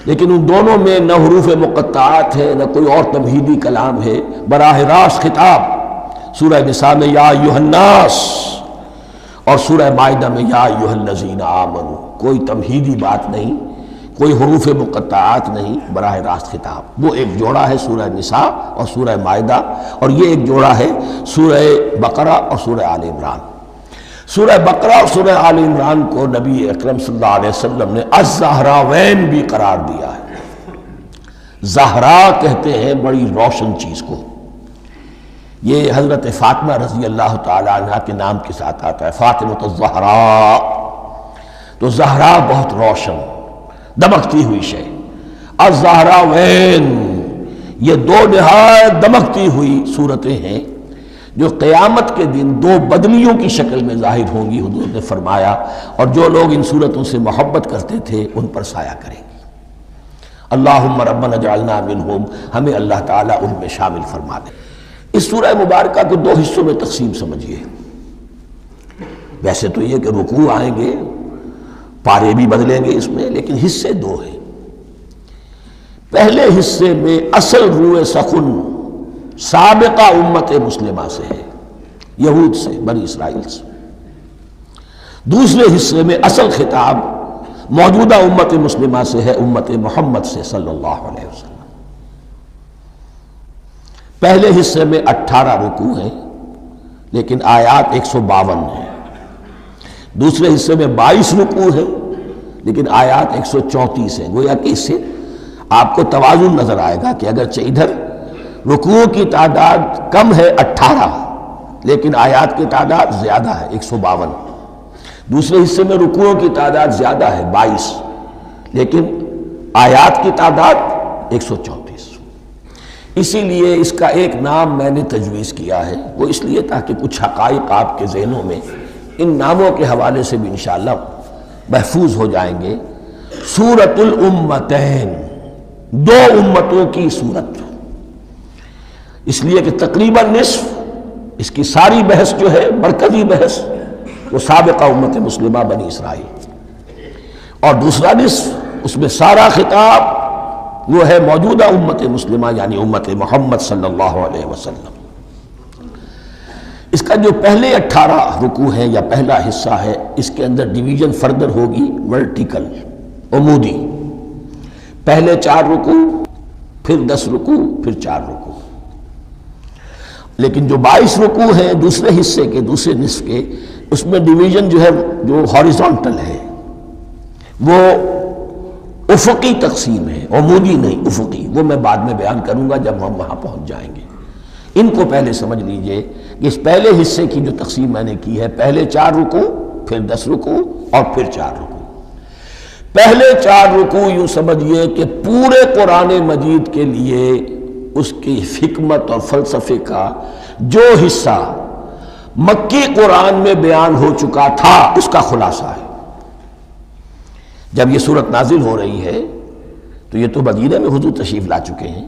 لیکن ان دونوں میں نہ حروف مقطعات ہے، نہ کوئی اور تمہیدی کلام ہے، براہ راست خطاب۔ سورہ نساء میں یا ایھا الناس اور سورہ مائدہ میں یا ایھا الذین آمنوا، کوئی تمہیدی بات نہیں، کوئی حروف مقطعات نہیں، براہ راست خطاب۔ وہ ایک جوڑا ہے سورہ نساء اور سورہ مائدہ، اور یہ ایک جوڑا ہے سورہ بقرہ اور سورہ آل عمران۔ سورہ بقرہ اور سورہ آل عمران کو نبی اکرم صلی اللہ علیہ وسلم نے الزہراوین بھی قرار دیا ہے۔ زہرا کہتے ہیں بڑی روشن چیز کو، یہ حضرت فاطمہ رضی اللہ تعالی عنہ کے نام کے ساتھ آتا ہے، فاطمۃ الزہراء، تو زہرا بہت روشن، دمکتی ہوئی شے۔ الزہراوین، یہ 2 نہایت دمکتی ہوئی صورتیں ہیں جو قیامت کے دن دو بدلیوں کی شکل میں ظاہر ہوں گی، حضور نے فرمایا، اور جو لوگ ان صورتوں سے محبت کرتے تھے ان پر سایہ کریں گی۔ اللہم ربنا اجعلنا منہم، ہمیں اللہ تعالیٰ ان میں شامل فرما دے۔ اس سورہ مبارکہ کو دو حصوں میں تقسیم سمجھیے۔ ویسے تو یہ کہ رکوع آئیں گے، پارے بھی بدلیں گے اس میں، لیکن حصے دو ہیں۔ پہلے حصے میں اصل روح سخن سابقہ امت مسلمہ سے ہے، یہود سے، بنی اسرائیل سے۔ دوسرے حصے میں اصل خطاب موجودہ امت مسلمہ سے ہے، امت محمد سے صلی اللہ علیہ وسلم۔ پہلے حصے میں 18 رکوع ہیں لیکن آیات 152 ہیں۔ دوسرے حصے میں 22 رکوع ہیں لیکن آیات 134 ہیں۔ گویا کہ اس سے آپ کو توازن نظر آئے گا کہ اگرچہ ادھر رکوع کی تعداد کم ہے 18 لیکن آیات کی تعداد زیادہ ہے 152۔ دوسرے حصے میں رکوعوں کی تعداد زیادہ ہے 22 لیکن آیات کی تعداد 134۔ اسی لیے اس کا ایک نام میں نے تجویز کیا ہے، وہ اس لیے تاکہ کچھ حقائق آپ کے ذہنوں میں ان ناموں کے حوالے سے بھی انشاءاللہ محفوظ ہو جائیں گے۔ سورۃ الامتین، دو امتوں کی صورت، اس لیے کہ تقریباً نصف اس کی ساری بحث جو ہے، مرکزی بحث، وہ سابقہ امت مسلمہ بنی اسرائیل، اور دوسرا نصف اس میں سارا خطاب وہ ہے موجودہ امت مسلمہ یعنی امت محمد صلی اللہ علیہ وسلم۔ اس کا جو پہلے 18 رکوع ہے یا پہلا حصہ ہے، اس کے اندر ڈویژن فردر ہوگی ورٹیکل، عمودی۔ پہلے 4 رکوع، پھر 10 رکوع، پھر 4 رکوع۔ لیکن جو 22 رکوع ہیں دوسرے حصے کے، دوسرے نصف کے، اس میں ڈویژن جو ہے جو ہاریزونٹل ہے، وہ افقی تقسیم ہے، عمودی نہیں، افقی۔ وہ میں بعد میں بیان کروں گا جب ہم وہاں پہنچ جائیں گے۔ ان کو پہلے سمجھ لیجئے کہ اس پہلے حصے کی جو تقسیم میں نے کی ہے، پہلے 4 رکوع، پھر 10 رکوع اور پھر 4 رکوع۔ پہلے 4 رکوع یوں سمجھیے کہ پورے قرآن مجید کے لیے اس کی حکمت اور فلسفے کا جو حصہ مکی قرآن میں بیان ہو چکا تھا اس کا خلاصہ ہے۔ جب یہ صورت نازل ہو رہی ہے تو یہ تو مدینہ میں حضور تشریف لا چکے ہیں،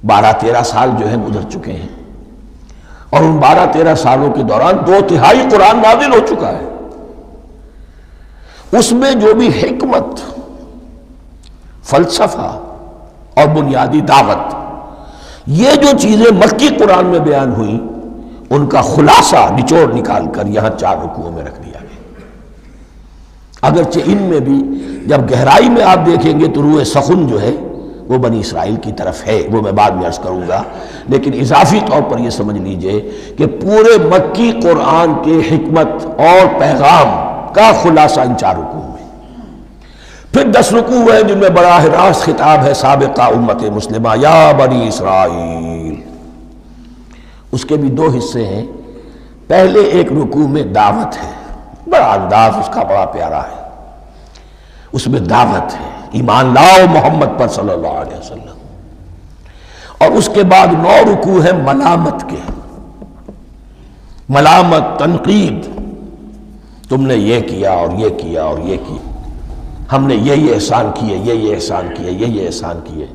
12-13 سال جو ہے گزر چکے ہیں، اور ان 12-13 سالوں کے دوران 2/3 قرآن نازل ہو چکا ہے۔ اس میں جو بھی حکمت، فلسفہ اور بنیادی دعوت، یہ جو چیزیں مکی قرآن میں بیان ہوئیں، ان کا خلاصہ نچوڑ نکال کر یہاں 4 رکوعوں میں رکھ دیا گیا۔ اگرچہ ان میں بھی جب گہرائی میں آپ دیکھیں گے تو روح سخن جو ہے وہ بنی اسرائیل کی طرف ہے، وہ میں بعد میں عرض کروں گا، لیکن اضافی طور پر یہ سمجھ لیجئے کہ پورے مکی قرآن کے حکمت اور پیغام کا خلاصہ ان 4 رکوعوں میں۔ پھر 10 رکوع ہیں جن میں براہ راست خطاب ہے سابقہ امت مسلمہ، یا بنی اسرائیل۔ اس کے بھی 2 حصے ہیں۔ پہلے ایک رکوع میں دعوت ہے، بڑا انداز اس کا بڑا پیارا ہے، اس میں دعوت ہے، ایمان لاؤ محمد پر صلی اللہ علیہ وسلم۔ اور اس کے بعد 9 رکوع ہیں ملامت کے، ملامت، تنقید، تم نے یہ کیا اور یہ کیا اور یہ کیا، ہم نے یہ احسان کیے، یہ احسان کیے، یہ احسان کیے،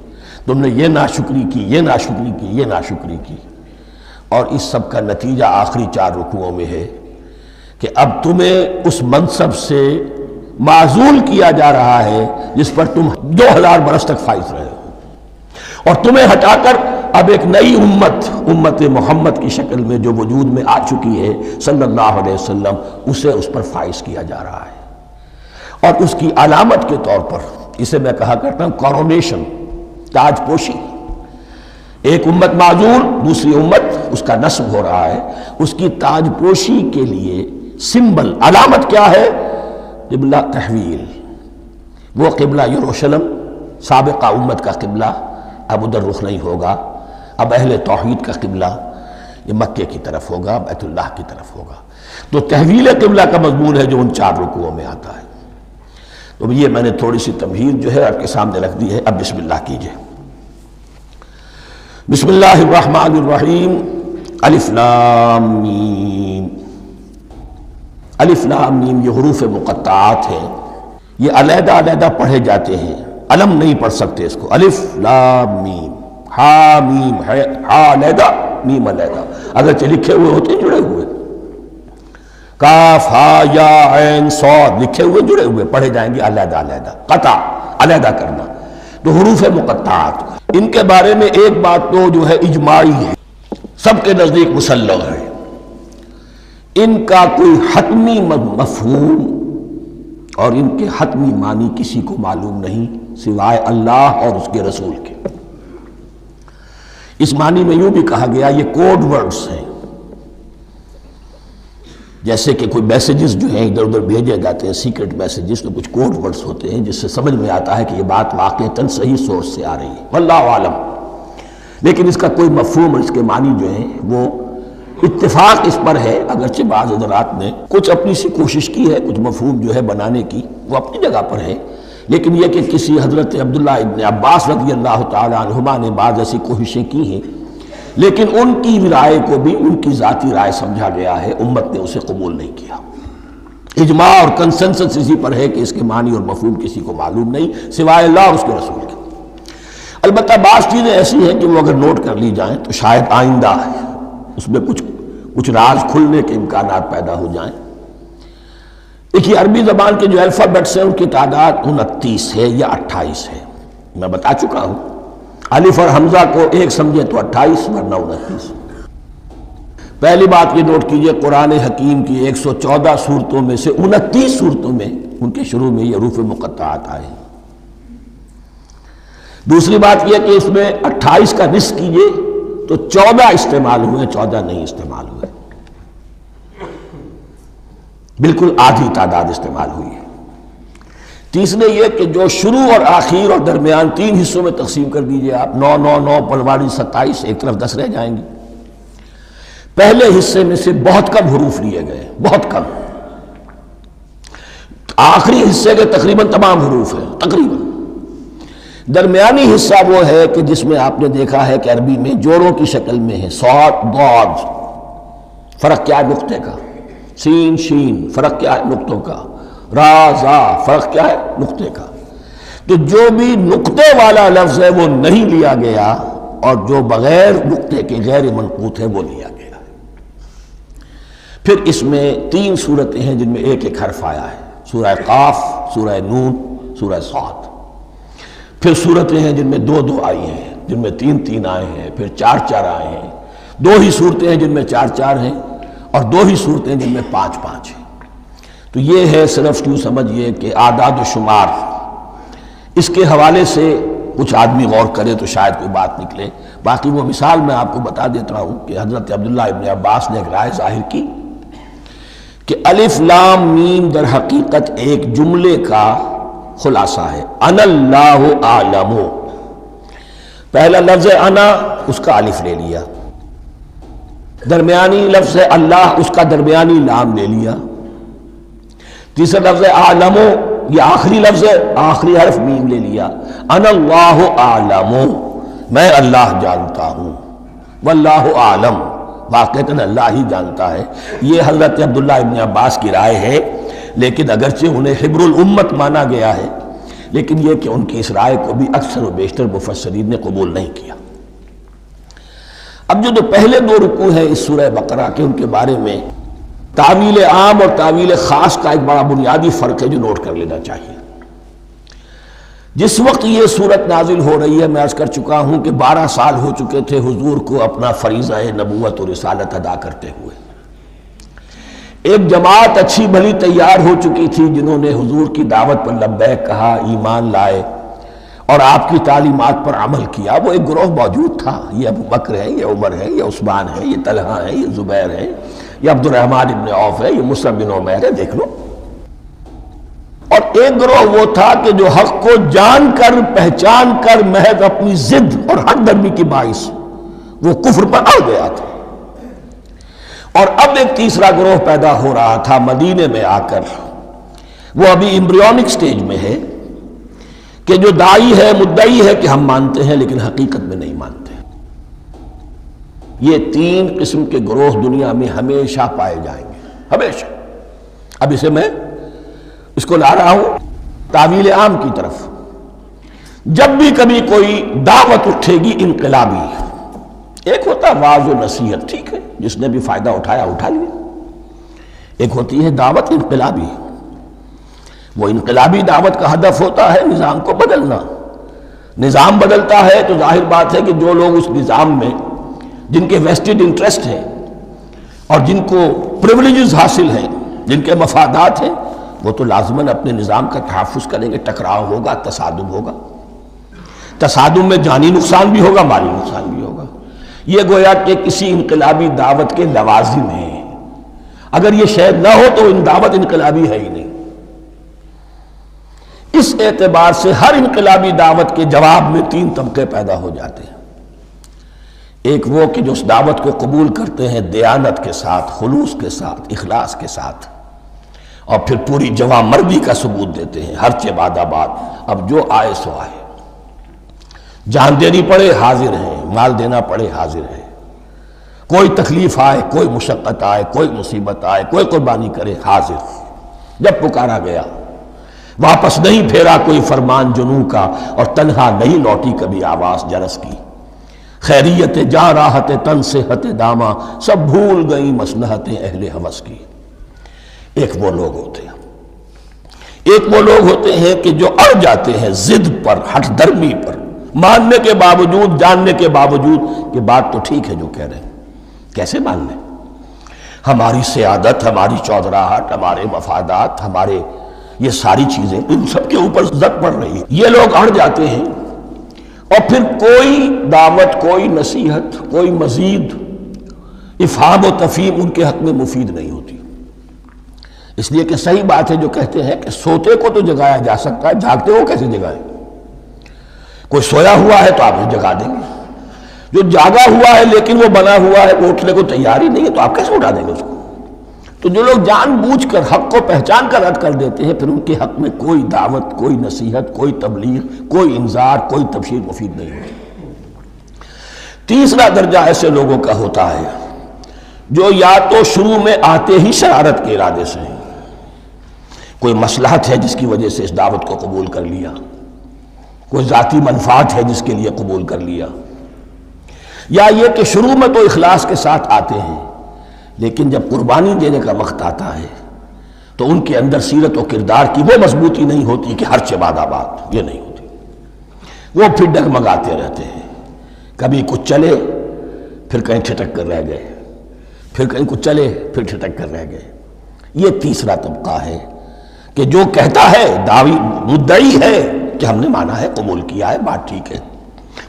تم نے یہ ناشکری کی، یہ ناشکری کی، یہ ناشکری کی۔ اور اس سب کا نتیجہ آخری 4 رکوعوں میں ہے کہ اب تمہیں اس منصب سے معزول کیا جا رہا ہے جس پر تم 2000 برس تک فائز رہے ہو، اور تمہیں ہٹا کر اب ایک نئی امت محمد کی شکل میں جو وجود میں آ چکی ہے صلی اللہ علیہ وسلم، اسے اس پر فائز کیا جا رہا ہے۔ اور اس کی علامت کے طور پر اسے میں کہا کرتا ہوں کورونیشن، تاج پوشی۔ ایک امت معزول، دوسری امت اس کا نصب ہو رہا ہے، اس کی تاج پوشی کے لیے سمبل، علامت کیا ہے؟ قبلہ تحویل۔ وہ قبلہ یروشلم، سابقہ امت کا قبلہ اب ادھر رخ نہیں ہوگا، اب اہل توحید کا قبلہ یہ مکے کی طرف ہوگا، بیت اللہ کی طرف ہوگا۔ تو تحویل قبلہ کا مضمون ہے جو ان 4 رکوعوں میں آتا ہے۔ تو یہ میں نے تھوڑی سی تمہید جو ہے آپ کے سامنے رکھ دی ہے۔ اب بسم اللہ کیجئے۔ بسم اللہ الرحمن الرحیم۔ الف لام میم، الف لام میم یہ حروف مقطعات ہیں، یہ علیحدہ علیحدہ پڑھے جاتے ہیں، علم نہیں پڑھ سکتے اس کو۔ الف لام میم، ہا میم ہے، ہا علیحدہ میم علیحدہ، اگرچہ لکھے ہوئے ہوتے جڑے ہوئے، کاف ہا یا عین صاد لکھے ہوئے جڑے ہوئے، پڑھے جائیں گے علیحدہ علیحدہ، قطع علیحدہ کرنا۔ تو حروف مقطعات، ان کے بارے میں ایک بات تو جو ہے اجماعی ہے، سب کے نزدیک مسلم ہے، ان کا کوئی حتمی مفہوم اور ان کے حتمی معنی کسی کو معلوم نہیں سوائے اللہ اور اس کے رسول کے۔ اس معنی میں یوں بھی کہا گیا یہ کوڈ ورڈز ہیں، جیسے کہ کوئی میسیجز جو ہیں ادھر ادھر بھیجے جاتے ہیں، سیکرٹ میسیجز، تو کچھ کوڈ ورڈز ہوتے ہیں جس سے سمجھ میں آتا ہے کہ یہ بات واقعتاً صحیح سورس سے آ رہی ہے، واللہ عالم۔ لیکن اس کا کوئی مفہوم اور اس کے معنی جو ہیں وہ اتفاق اس پر ہے، اگرچہ بعض حضرات نے کچھ اپنی سی کوشش کی ہے، کچھ مفہوم جو ہے بنانے کی، وہ اپنی جگہ پر ہے، لیکن یہ کہ کسی حضرت عبداللہ ابن عباس رضی اللہ تعالی عنہما نے بعض ایسی کوششیں کی ہیں، لیکن ان کی رائے کو بھی ان کی ذاتی رائے سمجھا گیا ہے، امت نے اسے قبول نہیں کیا۔ اجماع اور کنسنسس اسی پر ہے کہ اس کے معنی اور مفہوم کسی کو معلوم نہیں سوائے اللہ اور اس کے رسول کے۔ البتہ بعض چیزیں ایسی ہیں کہ وہ اگر نوٹ کر لی جائیں تو شاید آئندہ اس میں کچھ راز کھلنے کے امکانات پیدا ہو جائیں۔ دیکھیے عربی زبان کے جو الفابیٹس ہیں ان کی تعداد 29 ہے یا 28 ہے، میں بتا چکا ہوں۔ الف اور حمزہ کو ایک سمجھے تو 28 ورنہ 29۔ پہلی بات یہ نوٹ کیجئے، قرآن حکیم کی 114 سورتوں میں سے 29 سورتوں میں ان کے شروع میں یہ حروف مقطعات آئے ہیں۔ دوسری بات یہ کہ اس میں 28 کا نصف کیجئے تو 14 استعمال ہوئے، 14 نہیں استعمال ہوئے، بالکل آدھی تعداد استعمال ہوئی ہے۔ تیسرے یہ کہ جو شروع اور آخر اور درمیان 3 حصوں میں تقسیم کر دیجئے آپ، 9 9 9 پلواڑی 27، ایک طرف 10 رہ جائیں گے۔ پہلے حصے میں سے بہت کم حروف لیے گئے، بہت کم، آخری حصے کے تقریباً تمام حروف ہیں تقریباً۔ درمیانی حصہ وہ ہے کہ جس میں آپ نے دیکھا ہے کہ عربی میں جوڑوں کی شکل میں ہے، صاد ضاد، فرق کیا ہے نقطے کا، سین شین فرق کیا ہے نقطوں کا، را زا فرق کیا ہے نقطے کا۔ تو جو بھی نقطے والا لفظ ہے وہ نہیں لیا گیا، اور جو بغیر نقطے کے غیر منقوط ہے وہ لیا گیا۔ پھر اس میں 3 صورتیں ہیں جن میں ایک ایک حرف آیا ہے، سورہ قاف، سورہ نون، سورہ صاد۔ پھر صورتیں ہیں جن میں 2 2 آئی ہیں، جن میں 3 3 آئے ہیں، پھر 4 4 آئے ہیں، 2 ہی صورتیں ہیں جن میں 4 4 ہیں، اور 2 ہی صورتیں جن میں 5 5 ہیں۔ تو یہ ہے صرف یوں سمجھیے کہ اعداد و شمار۔ اس کے حوالے سے کچھ آدمی غور کرے تو شاید کوئی بات نکلے۔ باقی وہ مثال میں آپ کو بتا دیتا ہوں کہ حضرت عبداللہ ابن عباس نے ایک رائے ظاہر کی کہ الف لام میم در حقیقت ایک جملے کا خلاصہ ہے، انا اللہ اعلم۔ پہلا لفظ انا، اس کا الف لے لیا، درمیانی لفظ اللہ، اس کا درمیانی لام لے لیا، تیسرا لفظ اعلم، یہ آخری لفظ ہے، آخری حرف میم لے لیا، انا اللہ اعلم، میں اللہ جانتا ہوں، واللہ اعلم، واقعتاً اللہ ہی جانتا ہے۔ یہ حضرت عبداللہ ابن عباس کی رائے ہے، لیکن اگرچہ انہیں حبر الامت مانا گیا ہے، لیکن یہ کہ ان کی اس رائے کو بھی اکثر و بیشتر مفسرین نے قبول نہیں کیا۔ اب جو پہلے 2 رکوع ہیں اس سورہ بقرہ کے، ان کے بارے میں تعویل عام اور تعویل خاص کا ایک بڑا بنیادی فرق ہے جو نوٹ کر لینا چاہیے۔ جس وقت یہ صورت نازل ہو رہی ہے، میں عرض کر چکا ہوں کہ 12 سال ہو چکے تھے حضور کو اپنا فریضہ نبوت و رسالت ادا کرتے ہوئے۔ ایک جماعت اچھی بھلی تیار ہو چکی تھی جنہوں نے حضور کی دعوت پر لبیک کہا، ایمان لائے اور آپ کی تعلیمات پر عمل کیا۔ وہ ایک گروہ موجود تھا، یہ ابو بکر ہے، یہ عمر ہے، یہ عثمان ہے، یہ طلحہ ہے، یہ زبیر ہے، یہ عبد الرحمن ابن عوف ہے، یہ مصعب بن عمیر ہے، دیکھ لو۔ اور ایک گروہ وہ تھا کہ جو حق کو جان کر پہچان کر محض اپنی ضد اور حق درمی کی باعث وہ کفر پر آ گیا تھا۔ اور اب ایک تیسرا گروہ پیدا ہو رہا تھا مدینے میں آ کر، وہ ابھی ایمبریونک سٹیج میں ہے، کہ جو داعی ہے، مدعی ہے کہ ہم مانتے ہیں لیکن حقیقت میں نہیں مانتے۔ یہ تین قسم کے گروہ دنیا میں ہمیشہ پائے جائیں گے، ہمیشہ۔ اب اسے میں اس کو لا رہا ہوں تعویل عام کی طرف۔ جب بھی کبھی کوئی دعوت اٹھے گی انقلابی، ایک ہوتا ہے واعظ و نصیحت، ٹھیک ہے، جس نے بھی فائدہ اٹھایا اٹھا لیا۔ ایک ہوتی ہے دعوت انقلابی، وہ انقلابی دعوت کا ہدف ہوتا ہے نظام کو بدلنا۔ نظام بدلتا ہے تو ظاہر بات ہے کہ جو لوگ اس نظام میں جن کے ویسٹڈ انٹرسٹ ہیں اور جن کو پریولیجز حاصل ہیں، جن کے مفادات ہیں، وہ تو لازماً اپنے نظام کا تحفظ کریں گے۔ ٹکراؤ ہوگا، تصادم ہوگا، تصادم میں جانی نقصان بھی ہوگا، مالی نقصان بھی ہوگا۔ یہ گویا کہ کسی انقلابی دعوت کے لوازم ہیں۔ اگر یہ شے نہ ہو تو دعوت انقلابی ہے ہی نہیں۔ اس اعتبار سے ہر انقلابی دعوت کے جواب میں تین طبقے پیدا ہو جاتے ہیں۔ ایک وہ کہ جو اس دعوت کو قبول کرتے ہیں دیانت کے ساتھ، خلوص کے ساتھ، اخلاص کے ساتھ، اور پھر پوری جواں مردی کا ثبوت دیتے ہیں، ہر چہ بعد آباد، اب جو آئے سو آئے، جان دینی پڑے حاضر ہیں، مال دینا پڑے حاضر ہیں، کوئی تکلیف آئے، کوئی مشقت آئے، کوئی مصیبت آئے، کوئی قربانی کرے، حاضر۔ جب پکارا گیا واپس نہیں پھیرا کوئی فرمان جنوں کا، اور تنہا نہیں لوٹی کبھی آواز جرس کی۔ خیریت جاں راحت تن صحت داماں، سب بھول گئی مصلحتیں اہل ہوس کی۔ ایک وہ لوگ ہوتے ہیں، ایک وہ لوگ ہوتے ہیں کہ جو اڑ جاتے ہیں ضد پر، ہٹ درمی پر، ماننے کے باوجود، جاننے کے باوجود کہ بات تو ٹھیک ہے جو کہہ رہے ہیں، کیسے مان لیں؟ ہماری سیادت، ہماری چودراہٹ، ہمارے مفادات، ہمارے یہ ساری چیزیں ان سب کے اوپر زد پڑ رہی ہے۔ یہ لوگ اڑ جاتے ہیں اور پھر کوئی دعوت، کوئی نصیحت، کوئی مزید افہام و تفہیم ان کے حق میں مفید نہیں ہوتی۔ اس لیے کہ صحیح بات ہے جو کہتے ہیں کہ سوتے کو تو جگایا جا سکتا ہے، جاگتے ہو کیسے جگائیں؟ کوئی سویا ہوا ہے تو آپ اسے جگا دیں گے، جو جاگا ہوا ہے لیکن وہ بنا ہوا ہے، وہ اٹھنے کو تیار ہی نہیں ہے، تو آپ کیسے اٹھا دیں گے اس کو؟ تو جو لوگ جان بوجھ کر حق کو پہچان کر رد کر دیتے ہیں، پھر ان کے حق میں کوئی دعوت، کوئی نصیحت، کوئی تبلیغ، کوئی انذار، کوئی تبشیر مفید نہیں ہوتی۔ تیسرا درجہ ایسے لوگوں کا ہوتا ہے جو یا تو شروع میں آتے ہی شرارت کے ارادے سے ہیں، کوئی مصلحت ہے جس کی وجہ سے اس دعوت کو قبول کر لیا، کوئی ذاتی منفعت ہے جس کے لیے قبول کر لیا، یا یہ کہ شروع میں تو اخلاص کے ساتھ آتے ہیں لیکن جب قربانی دینے کا وقت آتا ہے تو ان کے اندر سیرت و کردار کی وہ مضبوطی نہیں ہوتی کہ ہر چہ بعد آباد، یہ نہیں ہوتی۔ وہ پھر ڈگمگاتے رہتے ہیں، کبھی کچھ چلے پھر کہیں ٹھٹک کر رہ گئے، پھر کہیں کچھ چلے پھر ٹھٹک کر رہ گئے۔ یہ تیسرا طبقہ ہے کہ جو کہتا ہے، دعوی مدعی ہے کہ ہم نے مانا ہے، قبول کیا ہے، بات ٹھیک ہے،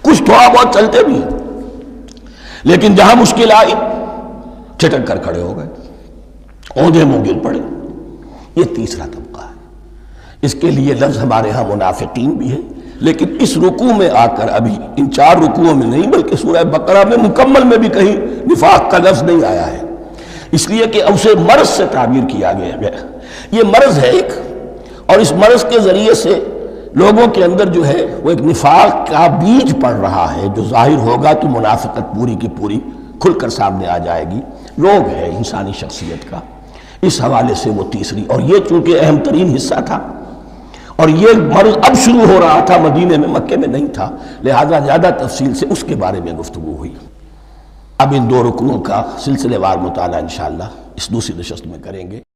کچھ تھوڑا بہت چلتے بھی ہیں، لیکن جہاں مشکل آئی ٹھٹک کر کھڑے ہو گئے، اوندھے منہ گر پڑے۔ یہ تیسرا طبقہ ہے۔ اس کے لیے لفظ ہمارے ہاں منافقین بھی ہے، لیکن اس رکوع میں آ کر ابھی ان 4 رکوعوں میں نہیں بلکہ سورہ بقرہ میں مکمل میں بھی کہیں نفاق کا لفظ نہیں آیا ہے، اس لیے کہ اسے مرض سے تعبیر کیا گیا۔ یہ مرض ہے ایک، اور اس مرض کے ذریعے سے لوگوں کے اندر جو ہے وہ ایک نفاق کا بیج پڑ رہا ہے، جو ظاہر ہوگا تو منافقت پوری کی پوری کھل کر سامنے آ جائے گی۔ روگ ہے انسانی شخصیت کا، اس حوالے سے وہ تیسری، اور یہ چونکہ اہم ترین حصہ تھا اور یہ مرض اب شروع ہو رہا تھا، مدینے میں، مکے میں نہیں تھا، لہذا زیادہ تفصیل سے اس کے بارے میں گفتگو ہوئی۔ اب ان 2 رکنوں کا سلسلے وار مطالعہ انشاءاللہ اس دوسری نشست میں کریں گے۔